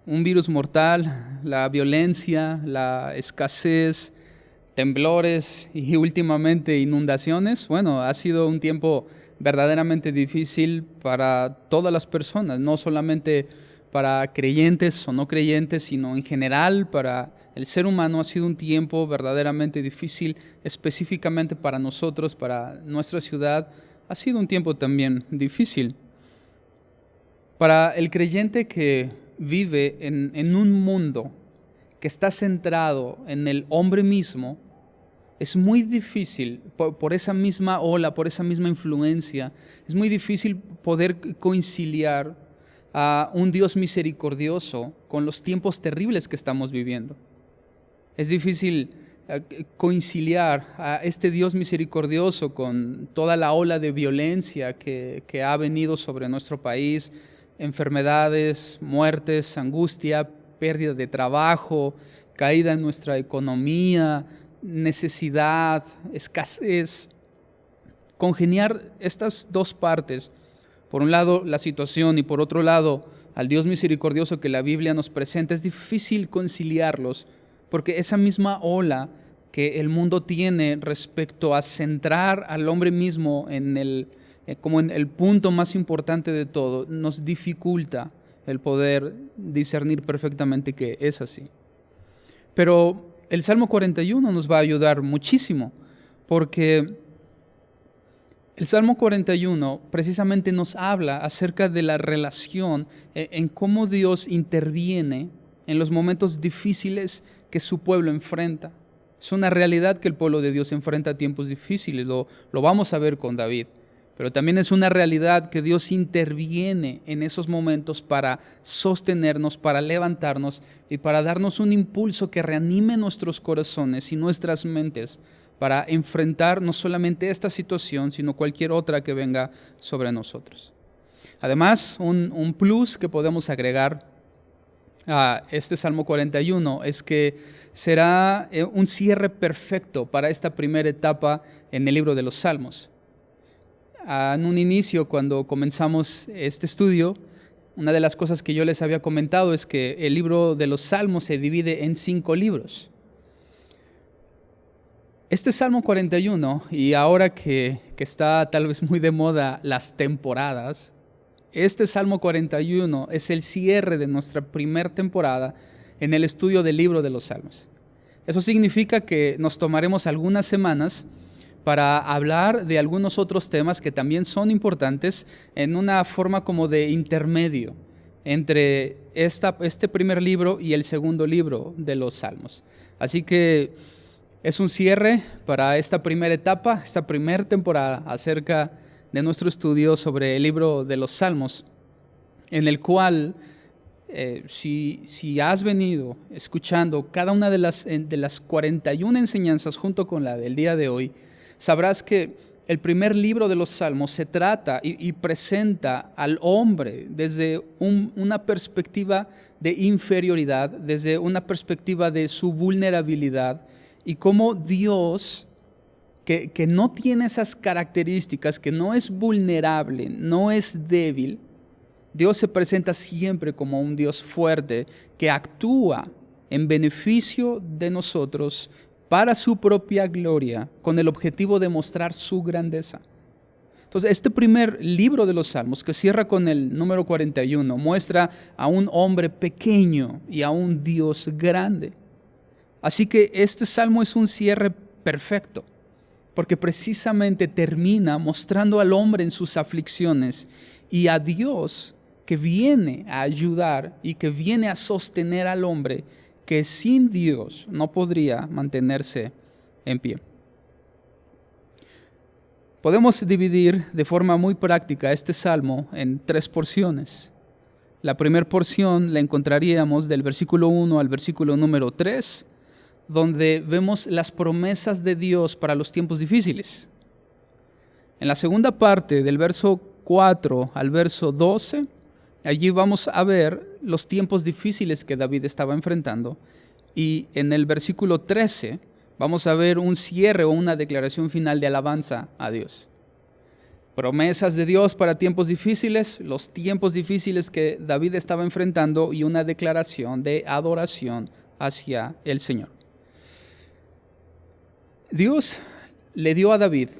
un virus mortal, la violencia, la escasez, temblores y últimamente inundaciones, bueno, ha sido un tiempo verdaderamente difícil para todas las personas, no solamente para creyentes o no creyentes, sino en general para el ser humano ha sido un tiempo verdaderamente difícil, específicamente para nosotros, para nuestra ciudad, ha sido un tiempo también difícil. Para el creyente que vive en un mundo que está centrado en el hombre mismo, es muy difícil, por esa misma ola, por esa misma influencia, es muy difícil poder conciliar a un Dios misericordioso con los tiempos terribles que estamos viviendo. Es difícil conciliar a este Dios misericordioso con toda la ola de violencia que ha venido sobre nuestro país, enfermedades, muertes, angustia, pérdida de trabajo, caída en nuestra economía, necesidad, escasez. Congeniar estas dos partes, por un lado la situación y por otro lado al Dios misericordioso que la Biblia nos presenta, es difícil conciliarlos, porque esa misma ola que el mundo tiene respecto a centrar al hombre mismo como en el punto más importante de todo, nos dificulta el poder discernir perfectamente que es así. Pero el Salmo 41 nos va a ayudar muchísimo, porque el Salmo 41 precisamente nos habla acerca de la relación, en cómo Dios interviene en los momentos difíciles que su pueblo enfrenta. Es una realidad que el pueblo de Dios enfrenta tiempos difíciles, lo vamos a ver con David. Pero también es una realidad que Dios interviene en esos momentos para sostenernos, para levantarnos y para darnos un impulso que reanime nuestros corazones y nuestras mentes para enfrentar no solamente esta situación, sino cualquier otra que venga sobre nosotros. Además, un plus que podemos agregar a este Salmo 41 es que será un cierre perfecto para esta primera etapa en el libro de los Salmos. En un inicio, cuando comenzamos este estudio, una de las cosas que yo les había comentado es que el libro de los Salmos se divide en 5 libros. Este Salmo 41, y ahora que está tal vez muy de moda las temporadas, este Salmo 41 es el cierre de nuestra primera temporada en el estudio del libro de los Salmos. Eso significa que nos tomaremos algunas semanas para hablar de algunos otros temas que también son importantes en una forma como de intermedio entre este primer libro y el segundo libro de los Salmos. Así que es un cierre para esta primera etapa, esta primera temporada acerca de nuestro estudio sobre el libro de los Salmos, en el cual si has venido escuchando cada una de las 41 enseñanzas junto con la del día de hoy, sabrás que el primer libro de los Salmos se trata y presenta al hombre desde una perspectiva de inferioridad, desde una perspectiva de su vulnerabilidad, y cómo Dios, que no tiene esas características, que no es vulnerable, no es débil, Dios se presenta siempre como un Dios fuerte que actúa en beneficio de nosotros para su propia gloria, con el objetivo de mostrar su grandeza. Entonces, este primer libro de los Salmos, que cierra con el número 41, muestra a un hombre pequeño y a un Dios grande. Así que este salmo es un cierre perfecto, porque precisamente termina mostrando al hombre en sus aflicciones y a Dios que viene a ayudar y que viene a sostener al hombre que sin Dios no podría mantenerse en pie. Podemos dividir de forma muy práctica este salmo en 3 porciones. La primera porción la encontraríamos del versículo 1 al versículo número 3, donde vemos las promesas de Dios para los tiempos difíciles. En la segunda parte, del verso 4 al verso 12, allí vamos a ver los tiempos difíciles que David estaba enfrentando, y en el versículo 13 vamos a ver un cierre o una declaración final de alabanza a Dios. Promesas de Dios para tiempos difíciles, los tiempos difíciles que David estaba enfrentando y una declaración de adoración hacia el Señor. Dios le dio a David,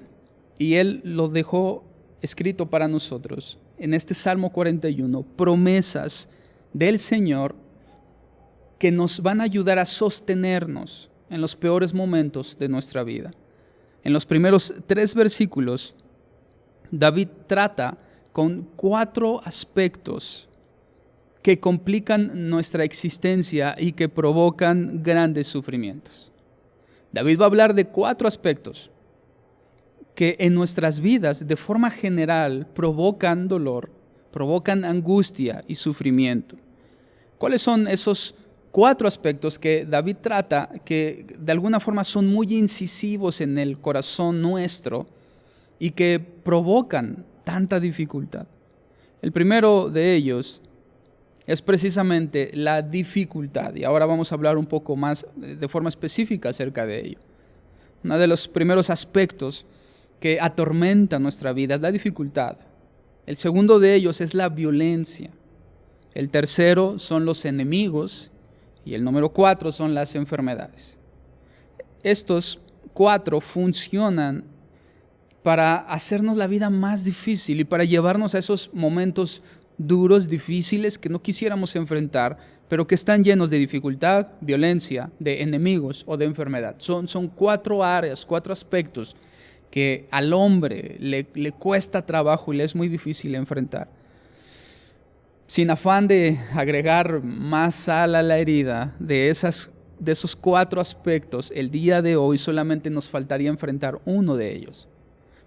y él lo dejó escrito para nosotros en este Salmo 41, promesas del Señor que nos van a ayudar a sostenernos en los peores momentos de nuestra vida. En los primeros 3 versículos, David trata con 4 aspectos que complican nuestra existencia y que provocan grandes sufrimientos. David va a hablar de 4 aspectos que en nuestras vidas, de forma general, provocan dolor, provocan angustia y sufrimiento. ¿Cuáles son esos 4 aspectos que David trata, que de alguna forma son muy incisivos en el corazón nuestro y que provocan tanta dificultad? El primero de ellos es precisamente la dificultad, y ahora vamos a hablar un poco más de forma específica acerca de ello. Uno de los primeros aspectos que atormenta nuestra vida es la dificultad. El segundo de ellos es la violencia. El tercero son los enemigos y el número 4 son las enfermedades. Estos 4 funcionan para hacernos la vida más difícil y para llevarnos a esos momentos duros, difíciles, que no quisiéramos enfrentar, pero que están llenos de dificultad, violencia, de enemigos o de enfermedad. Son 4 áreas, 4 aspectos que al hombre le cuesta trabajo y le es muy difícil enfrentar. Sin afán de agregar más sal a la herida de esos 4 aspectos, el día de hoy solamente nos faltaría enfrentar uno de ellos.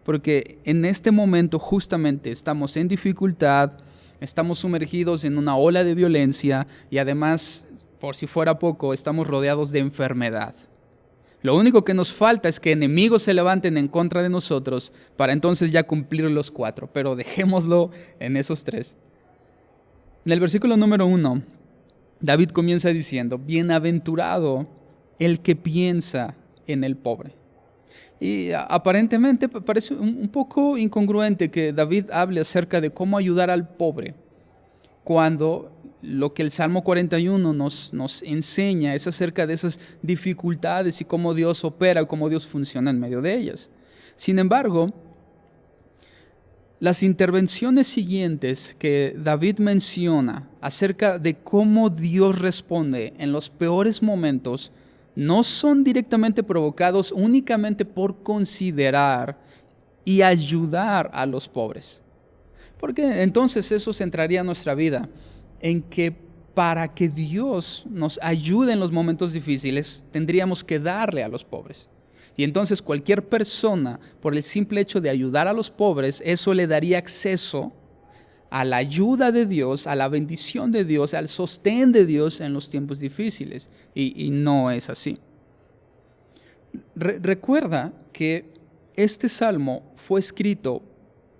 Porque en este momento justamente estamos en dificultad, estamos sumergidos en una ola de violencia y además, por si fuera poco, estamos rodeados de enfermedad. Lo único que nos falta es que enemigos se levanten en contra de nosotros para entonces ya cumplir los 4, pero dejémoslo en esos 3. En el versículo número 1, David comienza diciendo: bienaventurado el que piensa en el pobre. Y aparentemente parece un poco incongruente que David hable acerca de cómo ayudar al pobre, cuando lo que el Salmo 41 nos enseña es acerca de esas dificultades y cómo Dios opera, cómo Dios funciona en medio de ellas. Sin embargo, las intervenciones siguientes que David menciona acerca de cómo Dios responde en los peores momentos no son directamente provocados únicamente por considerar y ayudar a los pobres. Porque entonces eso centraría nuestra vida en que para que Dios nos ayude en los momentos difíciles, tendríamos que darle a los pobres. Y entonces cualquier persona, por el simple hecho de ayudar a los pobres, eso le daría acceso a la ayuda de Dios, a la bendición de Dios, al sostén de Dios en los tiempos difíciles. Y no es así. Recuerda que este salmo fue escrito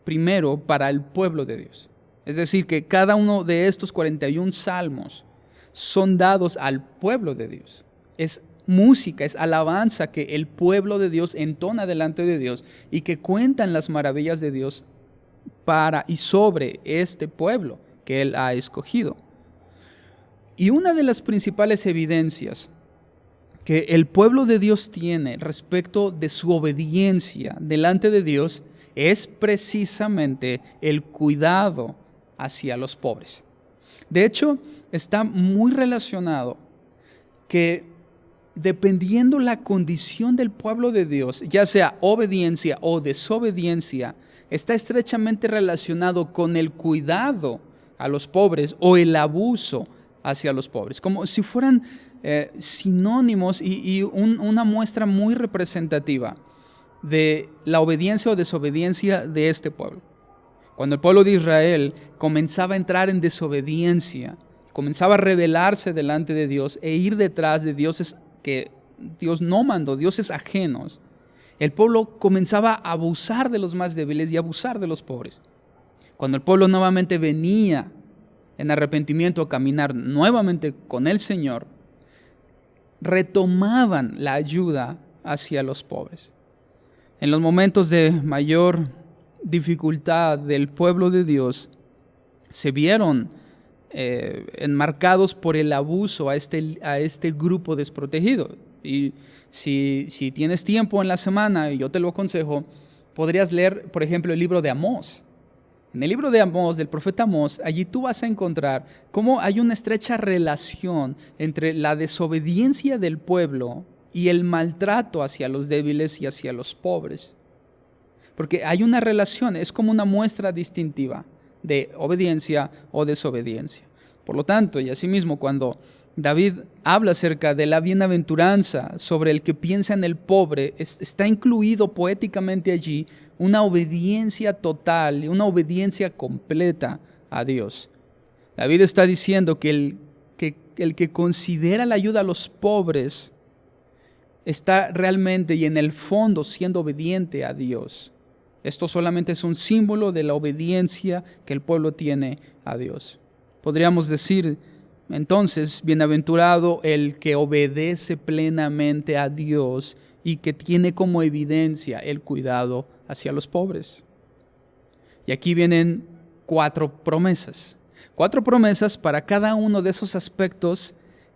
primero para el pueblo de Dios. Es decir, que cada uno de estos 41 salmos son dados al pueblo de Dios. Es música, es alabanza que el pueblo de Dios entona delante de Dios y que cuentan las maravillas de Dios para y sobre este pueblo que Él ha escogido. Y una de las principales evidencias que el pueblo de Dios tiene respecto de su obediencia delante de Dios es precisamente el cuidado hacia los pobres. De hecho, está muy relacionado que dependiendo la condición del pueblo de Dios, ya sea obediencia o desobediencia, está estrechamente relacionado con el cuidado a los pobres o el abuso hacia los pobres, como si fueran sinónimos y una muestra muy representativa de la obediencia o desobediencia de este pueblo. Cuando el pueblo de Israel comenzaba a entrar en desobediencia, comenzaba a rebelarse delante de Dios e ir detrás de dioses que Dios no mandó, dioses ajenos, el pueblo comenzaba a abusar de los más débiles y a abusar de los pobres. Cuando el pueblo nuevamente venía en arrepentimiento a caminar nuevamente con el Señor, retomaban la ayuda hacia los pobres. En los momentos de mayor dificultad del pueblo de Dios, se vieron enmarcados por el abuso a este grupo desprotegido. Y si tienes tiempo en la semana, y yo te lo aconsejo, podrías leer, por ejemplo, el libro de Amós. En el libro de Amós, del profeta Amós, allí tú vas a encontrar cómo hay una estrecha relación entre la desobediencia del pueblo y el maltrato hacia los débiles y hacia los pobres. Porque hay una relación, es como una muestra distintiva de obediencia o desobediencia. Por lo tanto, y asimismo, cuando David habla acerca de la bienaventuranza sobre el que piensa en el pobre, está incluido poéticamente allí una obediencia total, una obediencia completa a Dios. David está diciendo que el que considera la ayuda a los pobres está realmente y en el fondo siendo obediente a Dios. Esto solamente es un símbolo de la obediencia que el pueblo tiene a Dios. Podríamos decir entonces, bienaventurado el que obedece plenamente a Dios y que tiene como evidencia el cuidado hacia los pobres. Y aquí vienen 4 promesas. 4 promesas para cada uno de esos aspectos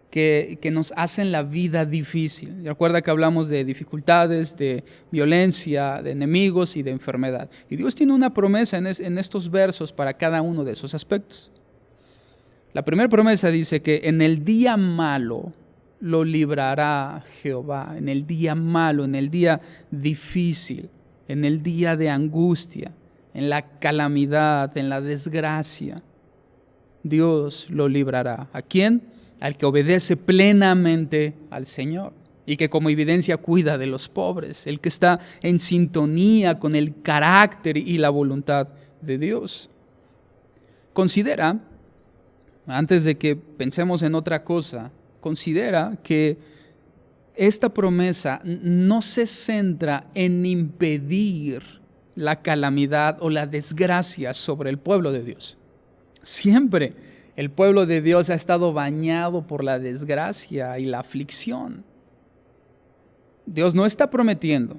que nos hacen la vida difícil. Recuerda que hablamos de dificultades, de violencia, de enemigos y de enfermedad. Y Dios tiene una promesa en estos versos para cada uno de esos aspectos. La primera promesa dice que en el día malo lo librará Jehová, en el día malo, en el día difícil, en el día de angustia, en la calamidad, en la desgracia. Dios lo librará. ¿A quién? Al que obedece plenamente al Señor y que como evidencia cuida de los pobres, el que está en sintonía con el carácter y la voluntad de Dios. Considera, antes de que pensemos en otra cosa, considera que esta promesa no se centra en impedir la calamidad o la desgracia sobre el pueblo de Dios. Siempre el pueblo de Dios ha estado bañado por la desgracia y la aflicción. Dios no está prometiendo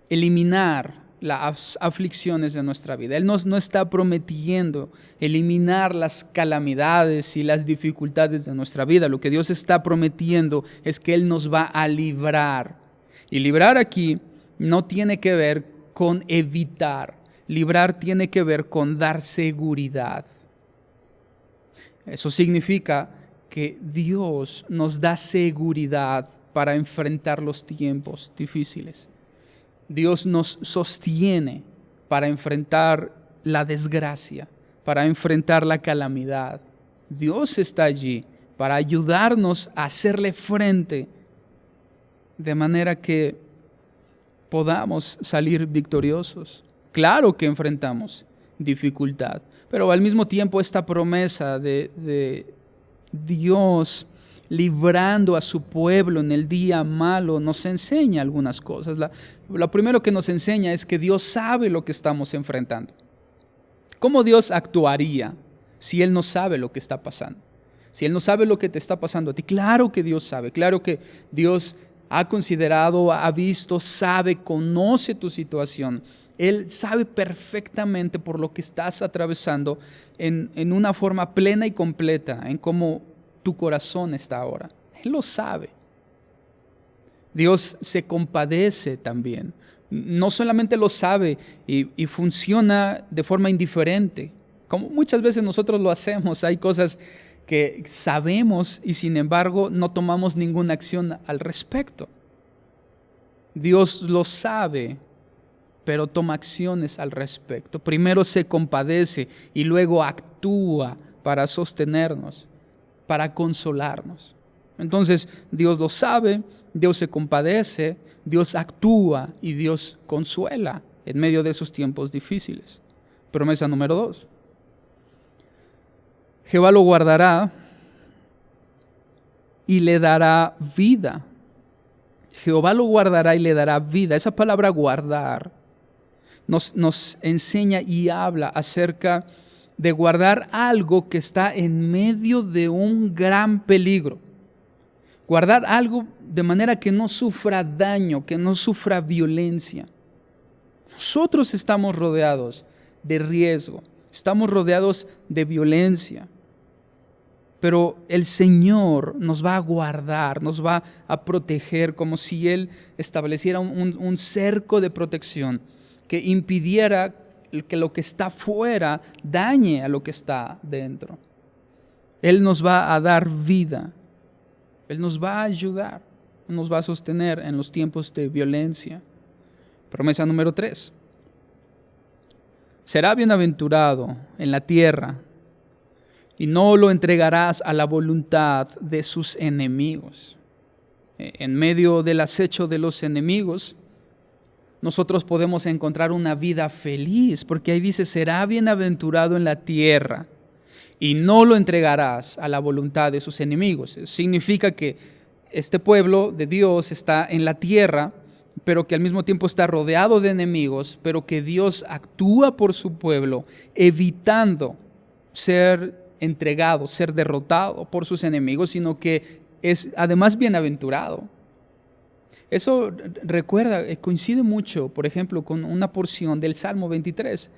eliminar las aflicciones de nuestra vida. Él no está prometiendo eliminar las calamidades y las dificultades de nuestra vida. Lo que Dios está prometiendo es que Él nos va a librar. Y librar aquí no tiene que ver con evitar. Librar tiene que ver con dar seguridad. Eso significa que Dios nos da seguridad para enfrentar los tiempos difíciles. Dios nos sostiene para enfrentar la desgracia, para enfrentar la calamidad. Dios está allí para ayudarnos a hacerle frente de manera que podamos salir victoriosos. Claro que enfrentamos dificultad, pero al mismo tiempo esta promesa de Dios librando a su pueblo en el día malo nos enseña algunas cosas. Lo primero que nos enseña es que Dios sabe lo que estamos enfrentando. ¿Cómo Dios actuaría si Él no sabe lo que está pasando? Si Él no sabe lo que te está pasando a ti, claro que Dios sabe, claro que Dios ha considerado, ha visto, sabe, conoce tu situación. Él sabe perfectamente por lo que estás atravesando en una forma plena y completa, en cómo tu corazón está ahora. Él lo sabe. Dios se compadece también. No solamente lo sabe y funciona de forma indiferente, como muchas veces nosotros lo hacemos. Hay cosas que sabemos y sin embargo no tomamos ninguna acción al respecto. Dios lo sabe, pero toma acciones al respecto. Primero se compadece y luego actúa para sostenernos, para consolarnos. Entonces Dios lo sabe, Dios se compadece, Dios actúa y Dios consuela en medio de esos tiempos difíciles. Promesa número 2. Jehová lo guardará y le dará vida. Jehová lo guardará y le dará vida. Esa palabra guardar nos enseña y habla acerca de guardar algo que está en medio de un gran peligro. Guardar algo de manera que no sufra daño, que no sufra violencia. Nosotros estamos rodeados de riesgo, estamos rodeados de violencia. Pero el Señor nos va a guardar, nos va a proteger como si Él estableciera un cerco de protección que impidiera que lo que está fuera dañe a lo que está dentro. Él nos va a dar vida. Él nos va a ayudar. Nos va a sostener en los tiempos de violencia. Promesa número 3. Será bienaventurado en la tierra y no lo entregarás a la voluntad de sus enemigos. En medio del acecho de los enemigos, nosotros podemos encontrar una vida feliz, porque ahí dice, será bienaventurado en la tierra y no lo entregarás a la voluntad de sus enemigos. Significa que este pueblo de Dios está en la tierra, pero que al mismo tiempo está rodeado de enemigos, pero que Dios actúa por su pueblo, evitando ser entregado, ser derrotado por sus enemigos, sino que es además bienaventurado. Eso recuerda, coincide mucho, por ejemplo, con una porción del Salmo 23,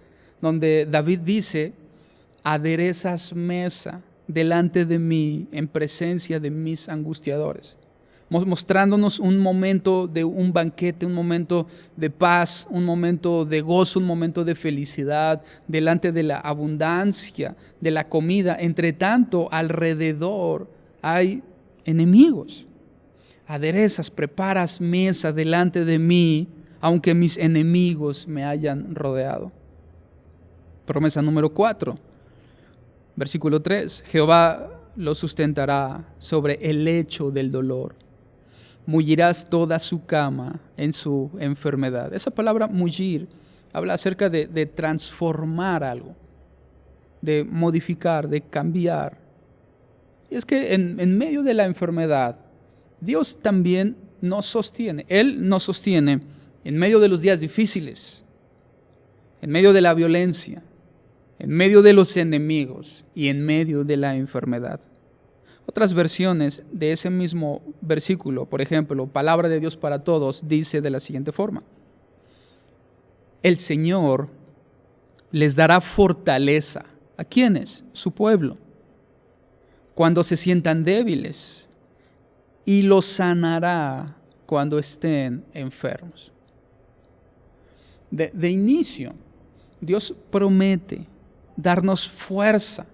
donde David dice, aderezas mesa delante de mí en presencia de mis angustiadores, mostrándonos un momento de un banquete, un momento de paz, un momento de gozo, un momento de felicidad, delante de la abundancia de la comida. Entre tanto, alrededor hay enemigos. Aderezas, preparas mesa delante de mí, aunque mis enemigos me hayan rodeado. Promesa número 4, versículo 3. Jehová lo sustentará sobre el lecho del dolor. Mullirás toda su cama en su enfermedad. Esa palabra mullir habla acerca de transformar algo, de modificar, de cambiar. Y es que en medio de la enfermedad, Dios también nos sostiene. Él nos sostiene en medio de los días difíciles, en medio de la violencia, en medio de los enemigos y en medio de la enfermedad. Otras versiones de ese mismo versículo, por ejemplo, Palabra de Dios para Todos, dice de la siguiente forma: el Señor les dará fortaleza. ¿A quiénes? Su pueblo. Cuando se sientan débiles, y los sanará cuando estén enfermos. De inicio, Dios promete darnos fuerza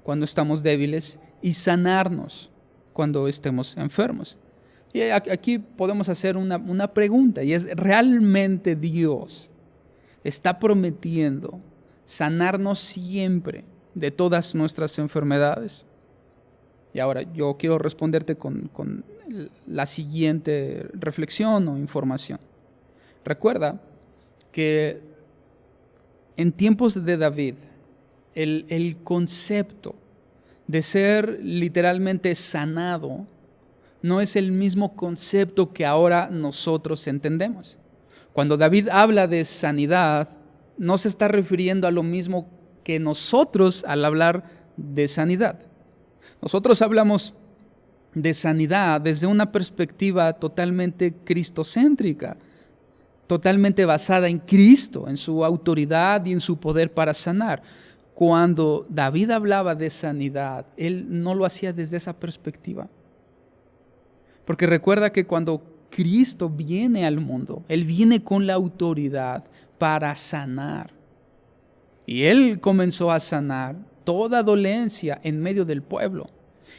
cuando estamos débiles y sanarnos cuando estemos enfermos. Y aquí podemos hacer una pregunta, y es, ¿realmente Dios está prometiendo sanarnos siempre de todas nuestras enfermedades? Y ahora yo quiero responderte con la siguiente reflexión o información. Recuerda que en tiempos de David, el concepto de ser literalmente sanado no es el mismo concepto que ahora nosotros entendemos. Cuando David habla de sanidad, no se está refiriendo a lo mismo que nosotros al hablar de sanidad. Nosotros hablamos de sanidad desde una perspectiva totalmente cristocéntrica, totalmente basada en Cristo, en su autoridad y en su poder para sanar. Cuando David hablaba de sanidad, él no lo hacía desde esa perspectiva. Porque recuerda que cuando Cristo viene al mundo, Él viene con la autoridad para sanar. Y Él comenzó a sanar toda dolencia en medio del pueblo.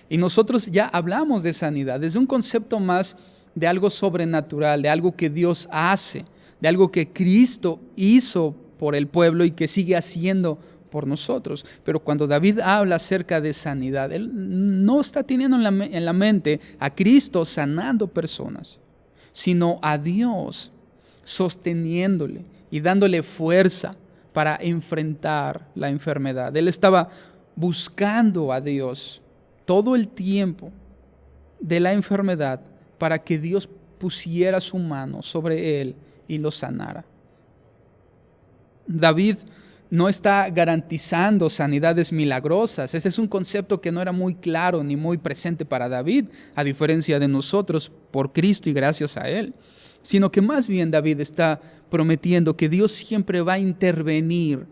Y nosotros ya hablamos de sanidad desde un concepto más de algo sobrenatural, de algo que Dios hace, de algo que Cristo hizo por el pueblo y que sigue haciendo por nosotros. Pero cuando David habla acerca de sanidad, él no está teniendo en la mente a Cristo sanando personas, sino a Dios sosteniéndole y dándole fuerza para enfrentar la enfermedad. Él estaba buscando a Dios todo el tiempo de la enfermedad para que Dios pusiera su mano sobre él y lo sanara. David no está garantizando sanidades milagrosas. Ese es un concepto que no era muy claro ni muy presente para David, a diferencia de nosotros, por Cristo y gracias a Él. Sino que más bien David está prometiendo que Dios siempre va a intervenir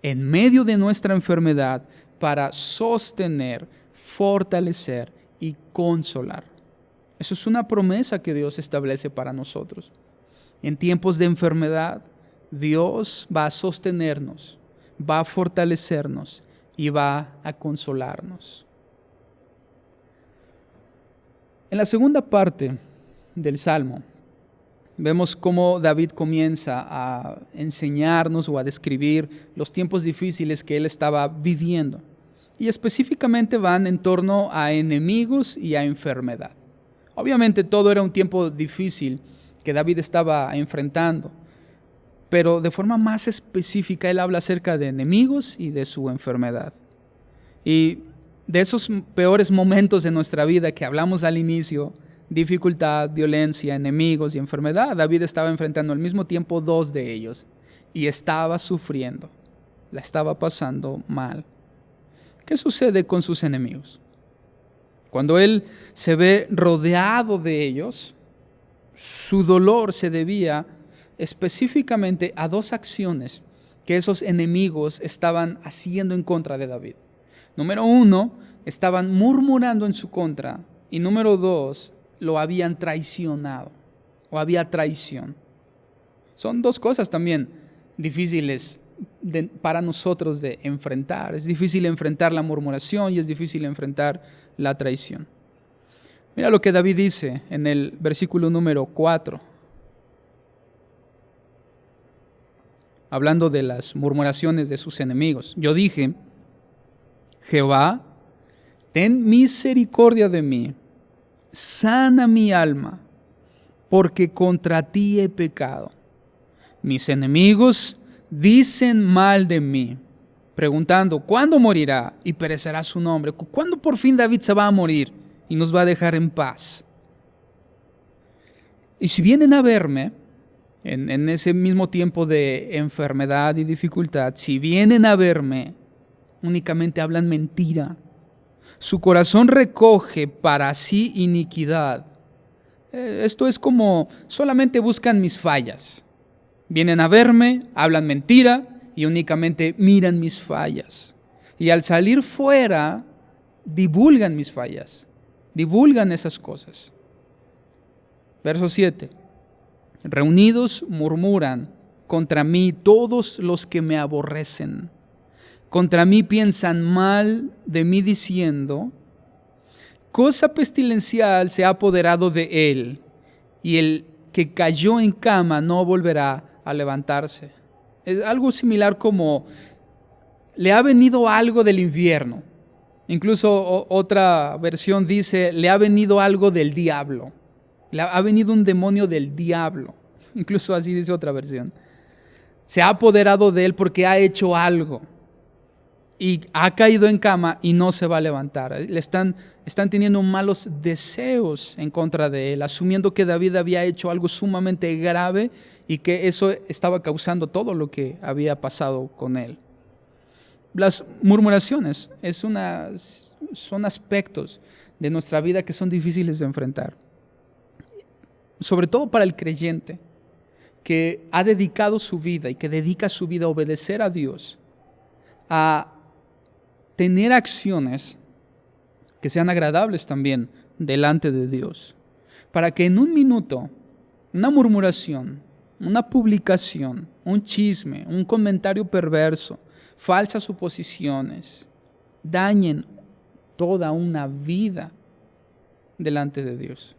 en medio de nuestra enfermedad para sostener, fortalecer y consolar. Eso es una promesa que Dios establece para nosotros. En tiempos de enfermedad, Dios va a sostenernos, va a fortalecernos y va a consolarnos. En la segunda parte del Salmo, vemos cómo David comienza a enseñarnos o a describir los tiempos difíciles que él estaba viviendo. Y específicamente van en torno a enemigos y a enfermedad. Obviamente todo era un tiempo difícil que David estaba enfrentando, pero de forma más específica él habla acerca de enemigos y de su enfermedad. Y de esos peores momentos de nuestra vida que hablamos al inicio, dificultad, violencia, enemigos y enfermedad, David estaba enfrentando al mismo tiempo dos de ellos y estaba sufriendo, la estaba pasando mal. ¿Qué sucede con sus enemigos? Cuando él se ve rodeado de ellos, su dolor se debía específicamente a dos acciones que esos enemigos estaban haciendo en contra de David. Número uno, estaban murmurando en su contra, y número dos, lo habían traicionado, o había traición. Son dos cosas también difíciles para nosotros de enfrentar. Es difícil enfrentar la murmuración y es difícil enfrentar la traición. Mira lo que David dice en el versículo número 4. Hablando de las murmuraciones de sus enemigos. Yo dije: Jehová, ten misericordia de mí, sana mi alma, porque contra ti he pecado. Mis enemigos dicen mal de mí, preguntando: ¿cuándo morirá y perecerá su nombre? ¿Cuándo por fin David se va a morir y nos va a dejar en paz? Y si vienen a verme, en ese mismo tiempo de enfermedad y dificultad, si vienen a verme, únicamente hablan mentira. Su corazón recoge para sí iniquidad. Esto es como solamente buscan mis fallas. Vienen a verme, hablan mentira y únicamente miran mis fallas. Y al salir fuera, divulgan mis fallas, divulgan esas cosas. Verso 7. Reunidos murmuran contra mí todos los que me aborrecen. Contra mí piensan mal de mí diciendo: cosa pestilencial se ha apoderado de él, y el que cayó en cama no volverá a levantarse. Es algo similar como le ha venido algo del infierno. Incluso otra versión dice: le ha venido algo del diablo. Le ha venido un demonio del diablo. Incluso así dice otra versión. Se ha apoderado de él porque ha hecho algo. Y ha caído en cama y no se va a levantar. Le están teniendo malos deseos en contra de él, asumiendo que David había hecho algo sumamente grave y que eso estaba causando todo lo que había pasado con él. Las murmuraciones son aspectos de nuestra vida que son difíciles de enfrentar. Sobre todo para el creyente que ha dedicado su vida y que dedica su vida a obedecer a Dios, a tener acciones que sean agradables también delante de Dios, para que en un minuto una murmuración, una publicación, un chisme, un comentario perverso, falsas suposiciones, dañen toda una vida delante de Dios.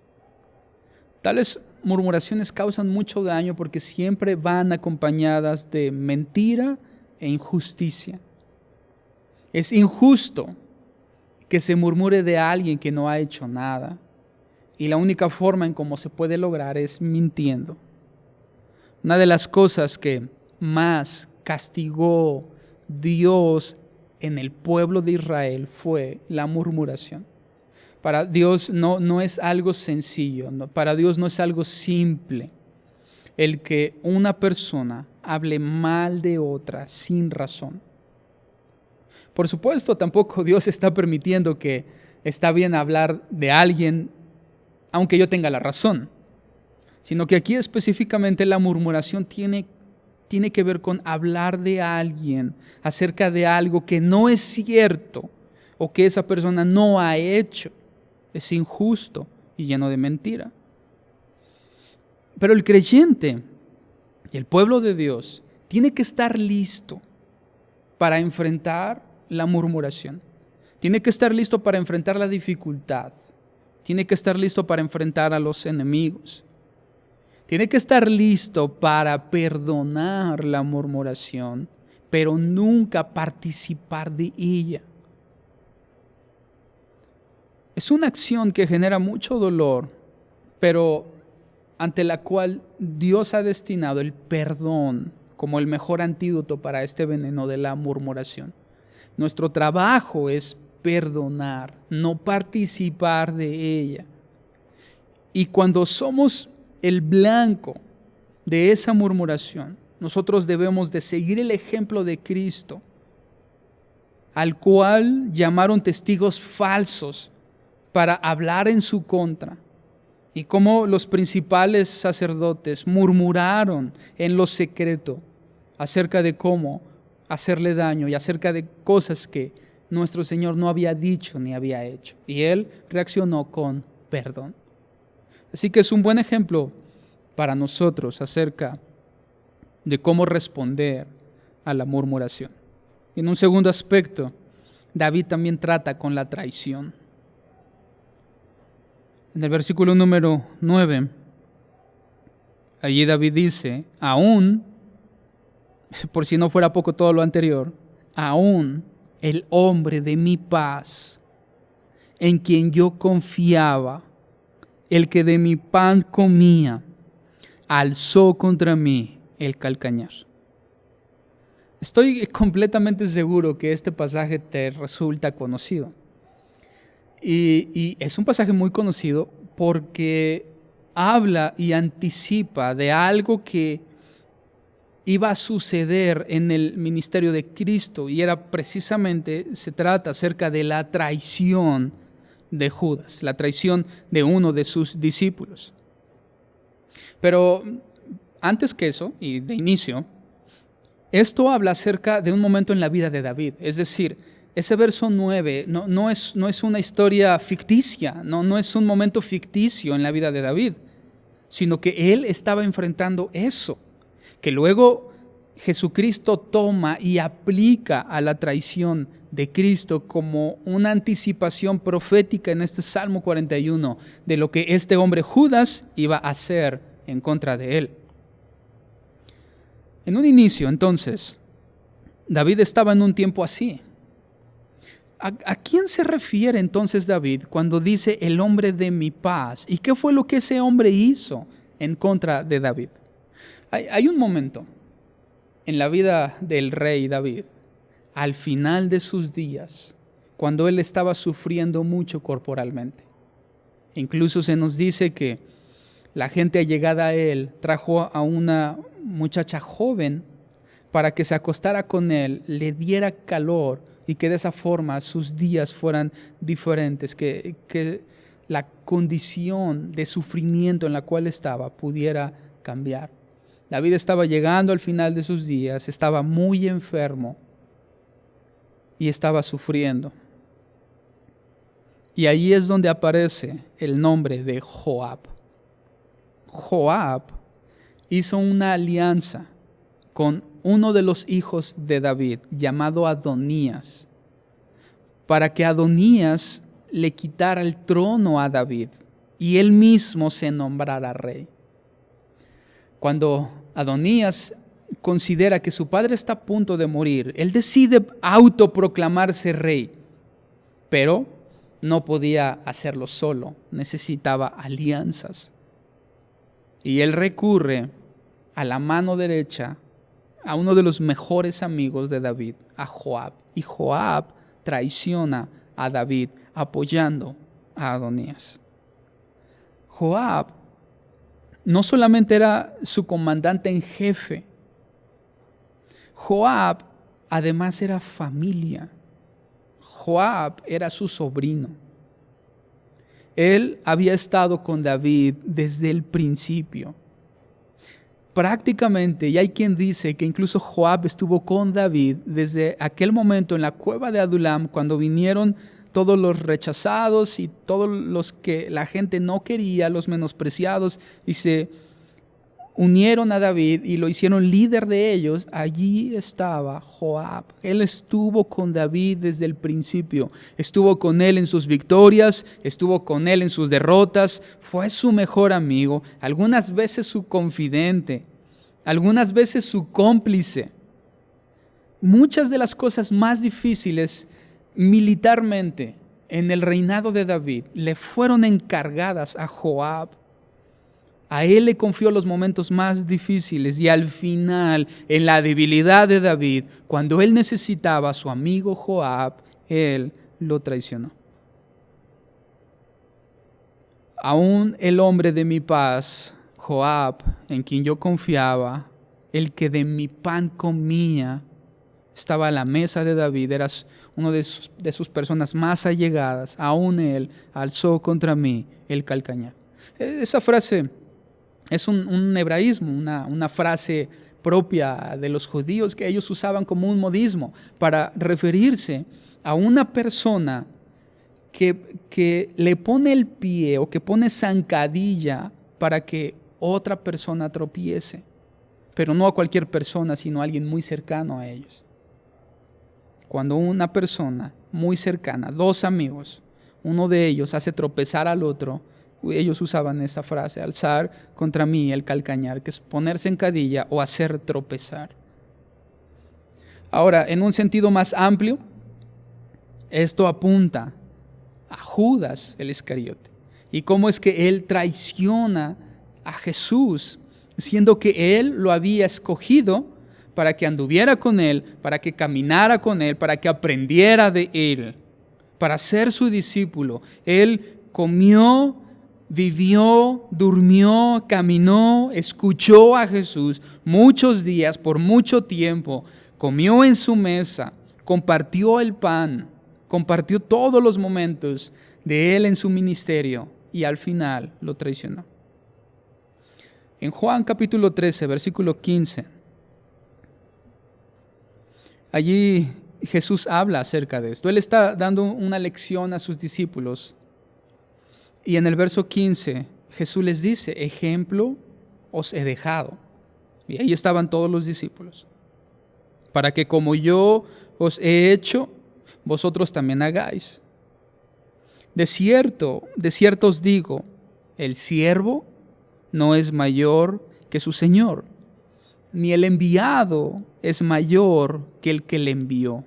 Tales murmuraciones causan mucho daño porque siempre van acompañadas de mentira e injusticia. Es injusto que se murmure de alguien que no ha hecho nada, y la única forma en cómo se puede lograr es mintiendo. Una de las cosas que más castigó Dios en el pueblo de Israel fue la murmuración. Para Dios no es algo sencillo, para Dios no es algo simple el que una persona hable mal de otra sin razón. Por supuesto, tampoco Dios está permitiendo que está bien hablar de alguien aunque yo tenga la razón, sino que aquí específicamente la murmuración tiene que ver con hablar de alguien acerca de algo que no es cierto o que esa persona no ha hecho. Es injusto y lleno de mentira. Pero el creyente Y el pueblo de Dios tiene que estar listo para enfrentar la murmuración. Tiene que estar listo para enfrentar la dificultad. Tiene que estar listo para enfrentar a los enemigos. Tiene que estar listo para perdonar la murmuración, pero nunca participar de ella. Es una acción que genera mucho dolor, pero ante la cual Dios ha destinado el perdón como el mejor antídoto para este veneno de la murmuración. Nuestro trabajo es perdonar, no participar de ella. Y cuando somos el blanco de esa murmuración, nosotros debemos de seguir el ejemplo de Cristo, al cual llamaron testigos falsos para hablar en su contra, y cómo los principales sacerdotes murmuraron en lo secreto acerca de cómo hacerle daño y acerca de cosas que nuestro Señor no había dicho ni había hecho. Y Él reaccionó con perdón. Así que es un buen ejemplo para nosotros acerca de cómo responder a la murmuración. Y en un segundo aspecto, David también trata con la traición. En el versículo número 9, allí David dice, aún, por si no fuera poco todo lo anterior, aún el hombre de mi paz, en quien yo confiaba, el que de mi pan comía, alzó contra mí el calcañar. Estoy completamente seguro que este pasaje te resulta conocido. Y es un pasaje muy conocido porque habla y anticipa de algo que iba a suceder en el ministerio de Cristo, y era precisamente, se trata acerca de la traición de Judas, la traición de uno de sus discípulos. Pero antes que eso, y de inicio, esto habla acerca de un momento en la vida de David, es decir, ese verso 9 no es una historia ficticia, no es un momento ficticio en la vida de David, sino que él estaba enfrentando eso, que luego Jesucristo toma y aplica a la traición de Cristo como una anticipación profética en este Salmo 41 de lo que este hombre Judas iba a hacer en contra de él. En un inicio, entonces, David estaba en un tiempo así. ¿A quién se refiere entonces David cuando dice el hombre de mi paz? ¿Y qué fue lo que ese hombre hizo en contra de David? Hay un momento en la vida del rey David, al final de sus días, cuando él estaba sufriendo mucho corporalmente. Incluso se nos dice que la gente allegada a él trajo a una muchacha joven para que se acostara con él, le diera calor y que de esa forma sus días fueran diferentes, que la condición de sufrimiento en la cual estaba pudiera cambiar. David estaba llegando al final de sus días, estaba muy enfermo y estaba sufriendo. Y ahí es donde aparece el nombre de Joab. Joab hizo una alianza con uno de los hijos de David, llamado Adonías, para que Adonías le quitara el trono a David y él mismo se nombrara rey. Cuando Adonías considera que su padre está a punto de morir, él decide autoproclamarse rey, pero no podía hacerlo solo, necesitaba alianzas. Y él recurre a la mano derecha a uno de los mejores amigos de David, a Joab. Y Joab traiciona a David apoyando a Adonías. Joab no solamente era su comandante en jefe, Joab además era familia. Joab era su sobrino. Él había estado con David desde el principio. Prácticamente, y hay quien dice que incluso Joab estuvo con David desde aquel momento en la cueva de Adulam, cuando vinieron todos los rechazados y todos los que la gente no quería, los menospreciados. Dice, unieron a David y lo hicieron líder de ellos, allí estaba Joab. Él estuvo con David desde el principio. Estuvo con él en sus victorias, estuvo con él en sus derrotas. Fue su mejor amigo, algunas veces su confidente, algunas veces su cómplice. Muchas de las cosas más difíciles militarmente en el reinado de David le fueron encargadas a Joab. A él le confió los momentos más difíciles y al final, en la debilidad de David, cuando él necesitaba a su amigo Joab, él lo traicionó. Aún el hombre de mi paz, Joab, en quien yo confiaba, el que de mi pan comía, estaba a la mesa de David, era uno de sus personas más allegadas, aún él alzó contra mí el calcañar. Esa frase es un hebraísmo, una frase propia de los judíos que ellos usaban como un modismo para referirse a una persona que le pone el pie o que pone zancadilla para que otra persona tropiece, pero no a cualquier persona, sino a alguien muy cercano a ellos. Cuando una persona muy cercana, dos amigos, uno de ellos hace tropezar al otro, ellos usaban esa frase, alzar contra mí el calcañar, que es poner zancadilla o hacer tropezar. Ahora, en un sentido más amplio, esto apunta a Judas el Iscariote y cómo es que él traiciona a Jesús, siendo que él lo había escogido para que anduviera con él, para que caminara con él, para que aprendiera de él, para ser su discípulo. Él comió, vivió, durmió, caminó, escuchó a Jesús muchos días, por mucho tiempo, comió en su mesa, compartió el pan, compartió todos los momentos de él en su ministerio y al final lo traicionó. En Juan capítulo 13, versículo 15, allí Jesús habla acerca de esto. Él está dando una lección a sus discípulos. Y en el verso 15, Jesús les dice, ejemplo os he dejado. Y ahí estaban todos los discípulos. Para que como yo os he hecho, vosotros también hagáis. De cierto os digo, el siervo no es mayor que su Señor, ni el enviado es mayor que el que le envió.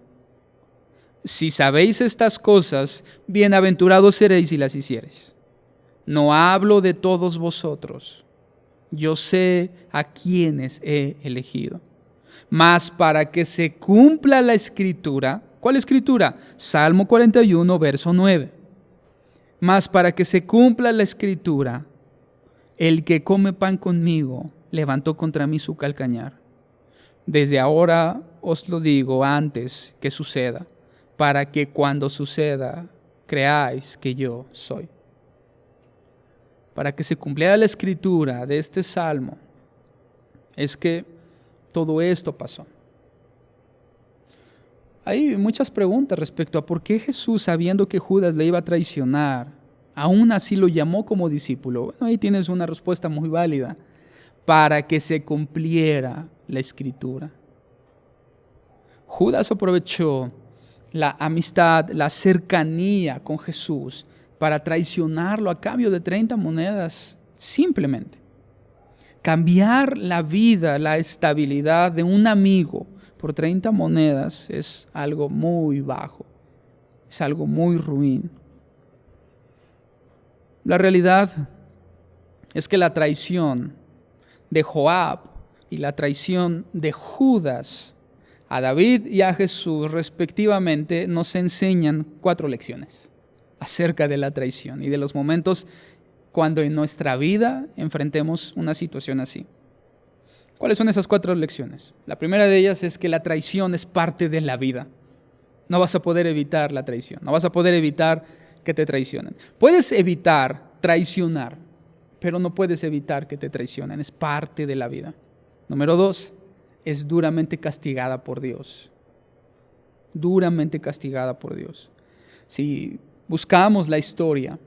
Si sabéis estas cosas, bienaventurados seréis si las hiciereis. No hablo de todos vosotros, yo sé a quienes he elegido. Mas para que se cumpla la Escritura, ¿cuál Escritura? Salmo 41, verso 9. Mas para que se cumpla la Escritura, el que come pan conmigo levantó contra mí su calcañar. Desde ahora os lo digo antes que suceda, para que cuando suceda creáis que yo soy. Para que se cumpliera la escritura de este salmo, es que todo esto pasó. Hay muchas preguntas respecto a por qué Jesús, sabiendo que Judas le iba a traicionar, aún así lo llamó como discípulo. Bueno, ahí tienes una respuesta muy válida. Para que se cumpliera la escritura. Judas aprovechó la amistad, la cercanía con Jesús para traicionarlo a cambio de 30 monedas, simplemente. Cambiar la vida, la estabilidad de un amigo por 30 monedas es algo muy bajo, es algo muy ruin. La realidad es que la traición de Joab y la traición de Judas a David y a Jesús respectivamente nos enseñan 4 lecciones acerca de la traición y de los momentos cuando en nuestra vida enfrentemos una situación así. ¿Cuáles son esas 4 lecciones? La primera de ellas es que la traición es parte de la vida. No vas a poder evitar la traición, no vas a poder evitar que te traicionen. Puedes evitar traicionar, pero no puedes evitar que te traicionen, es parte de la vida. Número 2, es duramente castigada por Dios. Duramente castigada por Dios. Si buscamos la historia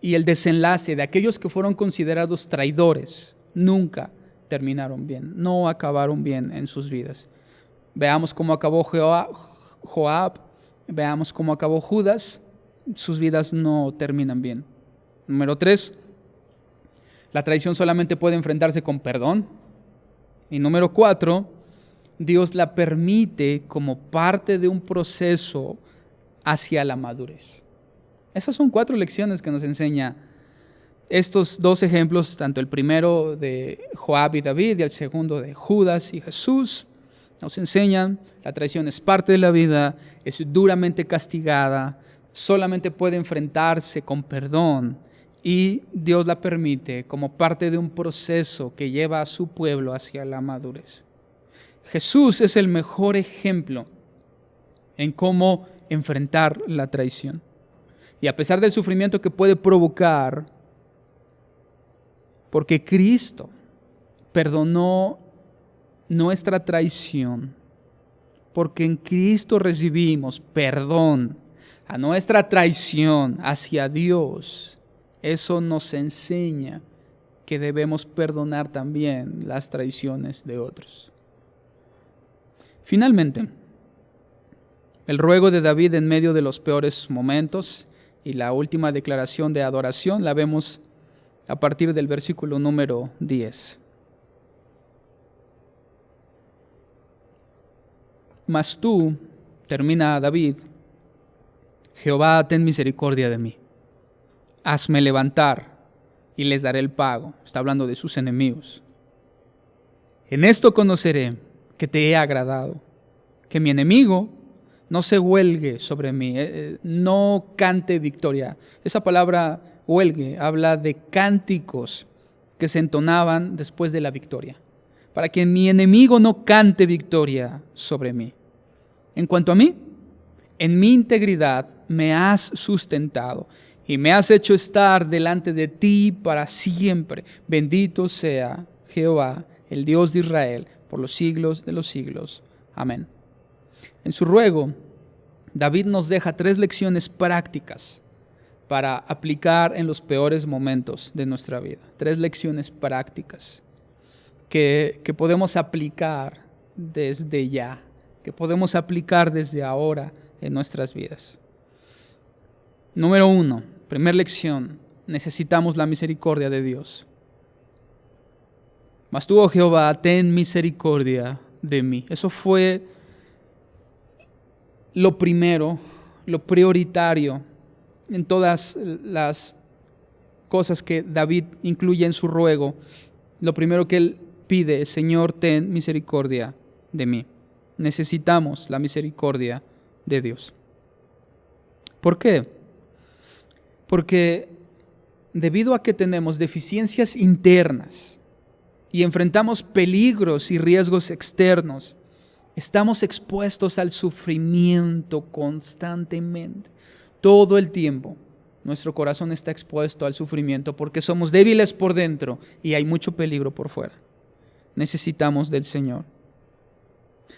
y el desenlace de aquellos que fueron considerados traidores, nunca terminaron bien, no acabaron bien en sus vidas. Veamos cómo acabó Joab, veamos cómo acabó Judas, sus vidas no terminan bien. Número 3, la traición solamente puede enfrentarse con perdón. Y número 4, Dios la permite como parte de un proceso hacia la madurez. Esas son 4 lecciones que nos enseña estos 2 ejemplos, tanto el primero de Joab y David y el segundo de Judas y Jesús. Nos enseñan la traición es parte de la vida, es duramente castigada, solamente puede enfrentarse con perdón y Dios la permite como parte de un proceso que lleva a su pueblo hacia la madurez. Jesús es el mejor ejemplo en cómo enfrentar la traición. Y a pesar del sufrimiento que puede provocar, porque Cristo perdonó nuestra traición, porque en Cristo recibimos perdón a nuestra traición hacia Dios, eso nos enseña que debemos perdonar también las traiciones de otros. Finalmente, el ruego de David en medio de los peores momentos y la última declaración de adoración la vemos a partir del versículo número 10. Mas tú, termina David, Jehová, ten misericordia de mí. Hazme levantar y les daré el pago. Está hablando de sus enemigos. En esto conoceré que te he agradado, que mi enemigo no se huelgue sobre mí, no cante victoria. Esa palabra huelgue habla de cánticos que se entonaban después de la victoria, para que mi enemigo no cante victoria sobre mí. En cuanto a mí, en mi integridad me has sustentado y me has hecho estar delante de ti para siempre. Bendito sea Jehová, el Dios de Israel, por los siglos de los siglos. Amén. En su ruego, David nos deja 3 lecciones prácticas para aplicar en los peores momentos de nuestra vida. 3 lecciones prácticas que podemos aplicar desde ya, que podemos aplicar desde ahora en nuestras vidas. Número 1, primera lección, necesitamos la misericordia de Dios. Mas tú, oh Jehová, ten misericordia de mí. Eso fue lo primero, lo prioritario en todas las cosas que David incluye en su ruego. Lo primero que él pide es: Señor, ten misericordia de mí. Necesitamos la misericordia de Dios. ¿Por qué? Porque debido a que tenemos deficiencias internas y enfrentamos peligros y riesgos externos, estamos expuestos al sufrimiento constantemente. Todo el tiempo nuestro corazón está expuesto al sufrimiento porque somos débiles por dentro y hay mucho peligro por fuera. Necesitamos del Señor.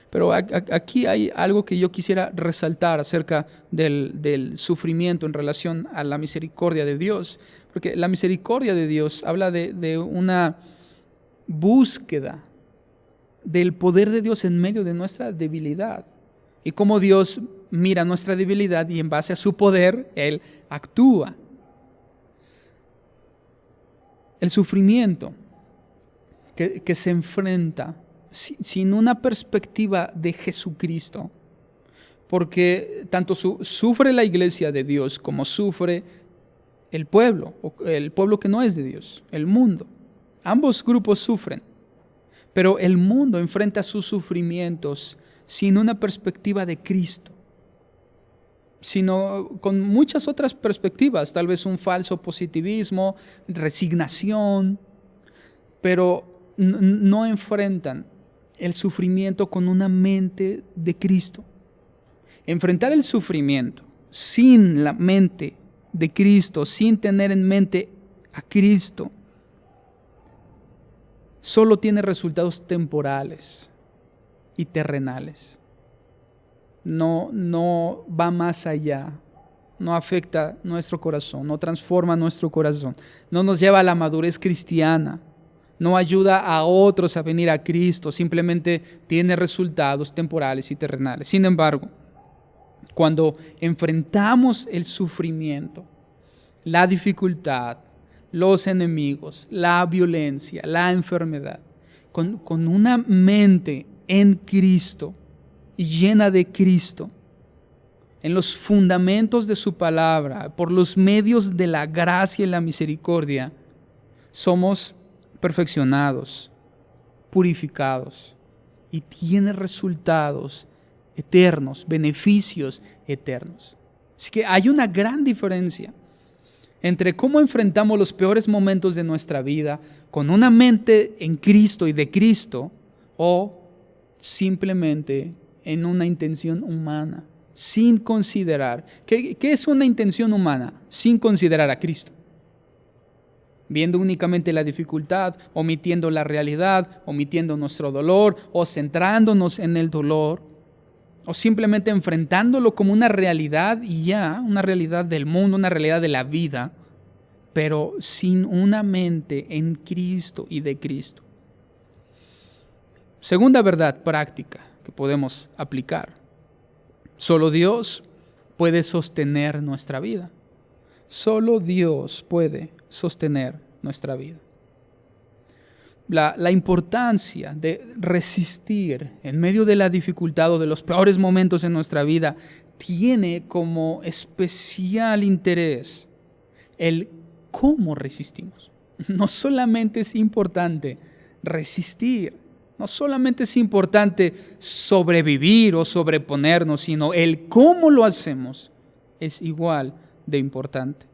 Pero aquí hay algo que yo quisiera resaltar acerca del sufrimiento en relación a la misericordia de Dios, porque la misericordia de Dios habla de una búsqueda del poder de Dios en medio de nuestra debilidad y cómo Dios mira nuestra debilidad y en base a su poder Él actúa. El sufrimiento que se enfrenta sin una perspectiva de Jesucristo, porque tanto sufre la iglesia de Dios como sufre el pueblo que no es de Dios, el mundo. Ambos grupos sufren, pero el mundo enfrenta sus sufrimientos sin una perspectiva de Cristo, sino con muchas otras perspectivas, tal vez un falso positivismo, resignación, pero no enfrentan el sufrimiento con una mente de Cristo. Enfrentar el sufrimiento sin la mente de Cristo, sin tener en mente a Cristo, solo tiene resultados temporales y terrenales. No va más allá, no afecta nuestro corazón, no transforma nuestro corazón, no nos lleva a la madurez cristiana, no ayuda a otros a venir a Cristo, simplemente tiene resultados temporales y terrenales. Sin embargo, cuando enfrentamos el sufrimiento, la dificultad, los enemigos, la violencia, la enfermedad, con una mente en Cristo y llena de Cristo, en los fundamentos de su palabra, por los medios de la gracia y la misericordia, somos perfeccionados, purificados y tiene resultados eternos, beneficios eternos. Así que hay una gran diferencia entre cómo enfrentamos los peores momentos de nuestra vida con una mente en Cristo y de Cristo, o simplemente en una intención humana, sin considerar. ¿Qué es una intención humana? Sin considerar a Cristo. Viendo únicamente la dificultad, omitiendo la realidad, omitiendo nuestro dolor, o centrándonos en el dolor, o simplemente enfrentándolo como una realidad y ya, una realidad del mundo, una realidad de la vida, pero sin una mente en Cristo y de Cristo. Segunda verdad práctica que podemos aplicar: solo Dios puede sostener nuestra vida. Solo Dios puede sostener nuestra vida. La importancia de resistir en medio de la dificultad o de los peores momentos en nuestra vida tiene como especial interés el cómo resistimos. No solamente es importante resistir, no solamente es importante sobrevivir o sobreponernos, sino el cómo lo hacemos es igual de importante.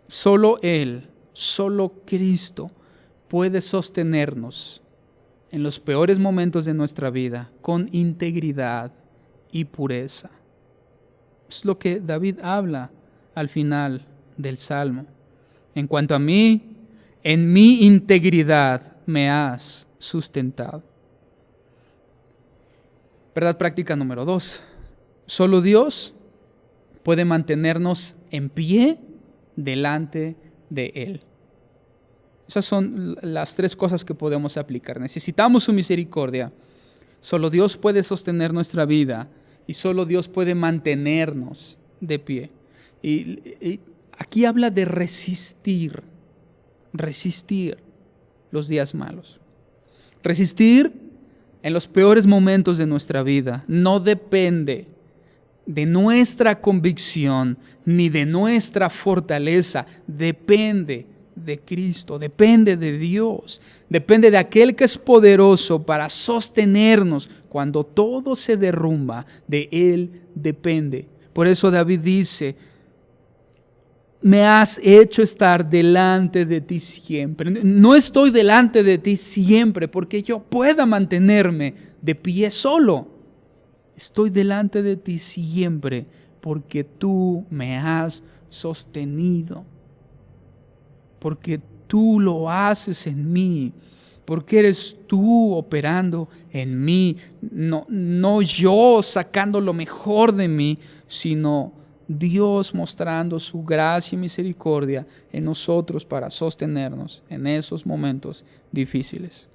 Solo Él, solo Cristo puede sostenernos en los peores momentos de nuestra vida con integridad y pureza. Es lo que David habla al final del Salmo. En cuanto a mí, en mi integridad me has sustentado. Verdad práctica número 2. Solo Dios puede mantenernos en pie delante de Él. Esas son las 3 cosas que podemos aplicar. Necesitamos su misericordia. Solo Dios puede sostener nuestra vida y solo Dios puede mantenernos de pie. Y aquí habla de resistir los días malos. Resistir en los peores momentos de nuestra vida no depende de nuestra convicción ni de nuestra fortaleza, depende de Cristo, depende de Dios, depende de aquel que es poderoso para sostenernos cuando todo se derrumba, de Él depende. Por eso David dice: me has hecho estar delante de ti siempre. No estoy delante de ti siempre porque yo pueda mantenerme de pie solo. Estoy delante de ti siempre porque tú me has sostenido. Porque tú lo haces en mí, porque eres tú operando en mí, no yo sacando lo mejor de mí, sino Dios mostrando su gracia y misericordia en nosotros para sostenernos en esos momentos difíciles.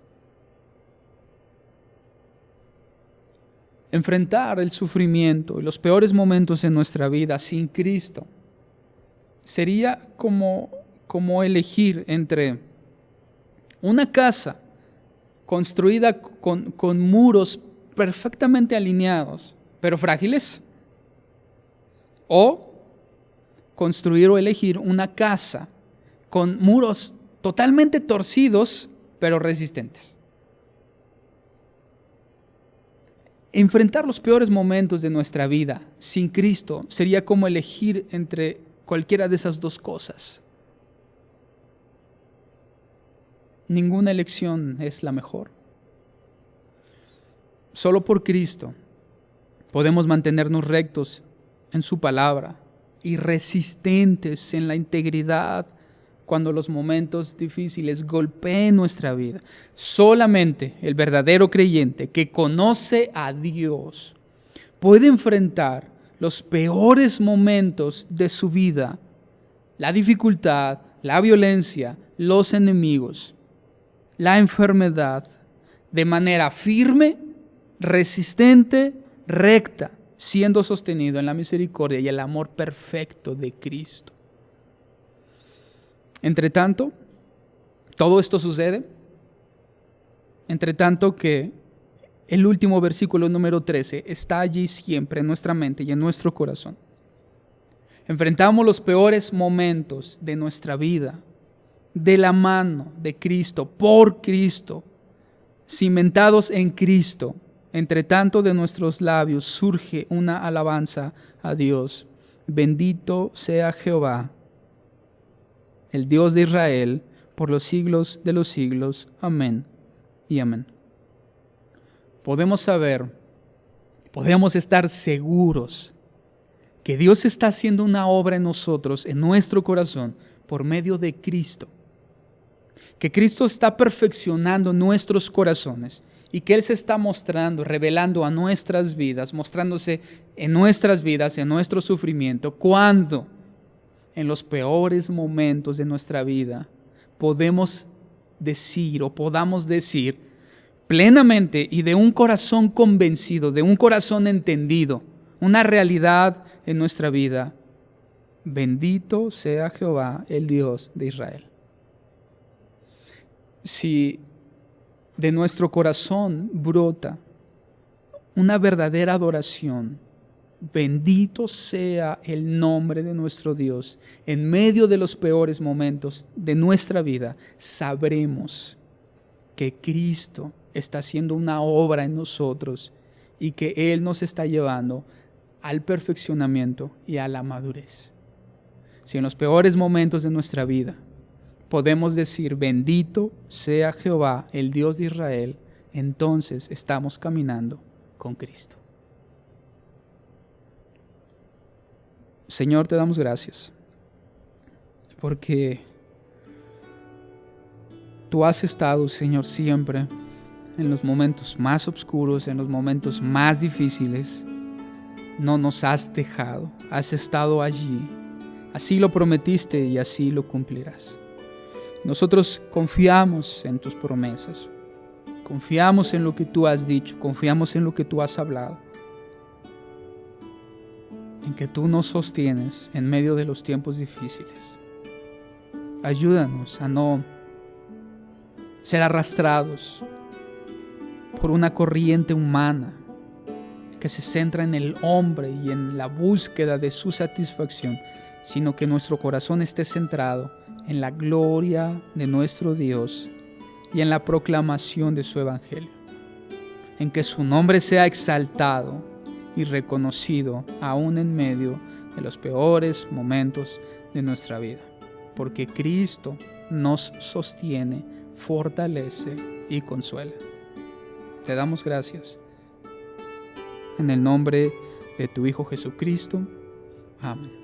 Enfrentar el sufrimiento y los peores momentos en nuestra vida sin Cristo sería como elegir entre una casa construida con muros perfectamente alineados, pero frágiles, o construir o elegir una casa con muros totalmente torcidos, pero resistentes. Enfrentar los peores momentos de nuestra vida sin Cristo sería como elegir entre cualquiera de esas 2 cosas. Ninguna elección es la mejor. Solo por Cristo podemos mantenernos rectos en su palabra y resistentes en la integridad cuando los momentos difíciles golpeen nuestra vida. Solamente el verdadero creyente que conoce a Dios puede enfrentar los peores momentos de su vida, la dificultad, la violencia, los enemigos, la enfermedad de manera firme, resistente, recta, siendo sostenido en la misericordia y el amor perfecto de Cristo. Entre tanto, todo esto sucede. Entre tanto que el último versículo número 13 está allí siempre en nuestra mente y en nuestro corazón. Enfrentamos los peores momentos de nuestra vida de la mano de Cristo, por Cristo, cimentados en Cristo. Entre tanto de nuestros labios surge una alabanza a Dios. Bendito sea Jehová, el Dios de Israel, por los siglos de los siglos. Amén y amén. Podemos saber, podemos estar seguros que Dios está haciendo una obra en nosotros, en nuestro corazón, por medio de Cristo. Que Cristo está perfeccionando nuestros corazones y que Él se está mostrando, revelando a nuestras vidas, mostrándose en nuestras vidas, en nuestro sufrimiento, cuando en los peores momentos de nuestra vida podemos decir o podamos decir plenamente y de un corazón convencido, de un corazón entendido, una realidad en nuestra vida: bendito sea Jehová, el Dios de Israel. Si de nuestro corazón brota una verdadera adoración, bendito sea el nombre de nuestro Dios, en medio de los peores momentos de nuestra vida, sabremos que Cristo está haciendo una obra en nosotros y que Él nos está llevando al perfeccionamiento y a la madurez. Si en los peores momentos de nuestra vida podemos decir bendito sea Jehová, el Dios de Israel, entonces estamos caminando con Cristo. Señor, te damos gracias porque tú has estado, Señor, siempre en los momentos más oscuros, en los momentos más difíciles. No nos has dejado, has estado allí. Así lo prometiste y así lo cumplirás. Nosotros confiamos en tus promesas, confiamos en lo que tú has dicho, confiamos en lo que tú has hablado, en que tú nos sostienes en medio de los tiempos difíciles. Ayúdanos a no ser arrastrados por una corriente humana que se centra en el hombre y en la búsqueda de su satisfacción, sino que nuestro corazón esté centrado en la gloria de nuestro Dios y en la proclamación de su evangelio, en que su nombre sea exaltado y reconocido aún en medio de los peores momentos de nuestra vida, porque Cristo nos sostiene, fortalece y consuela. Te damos gracias en el nombre de tu Hijo Jesucristo. Amén.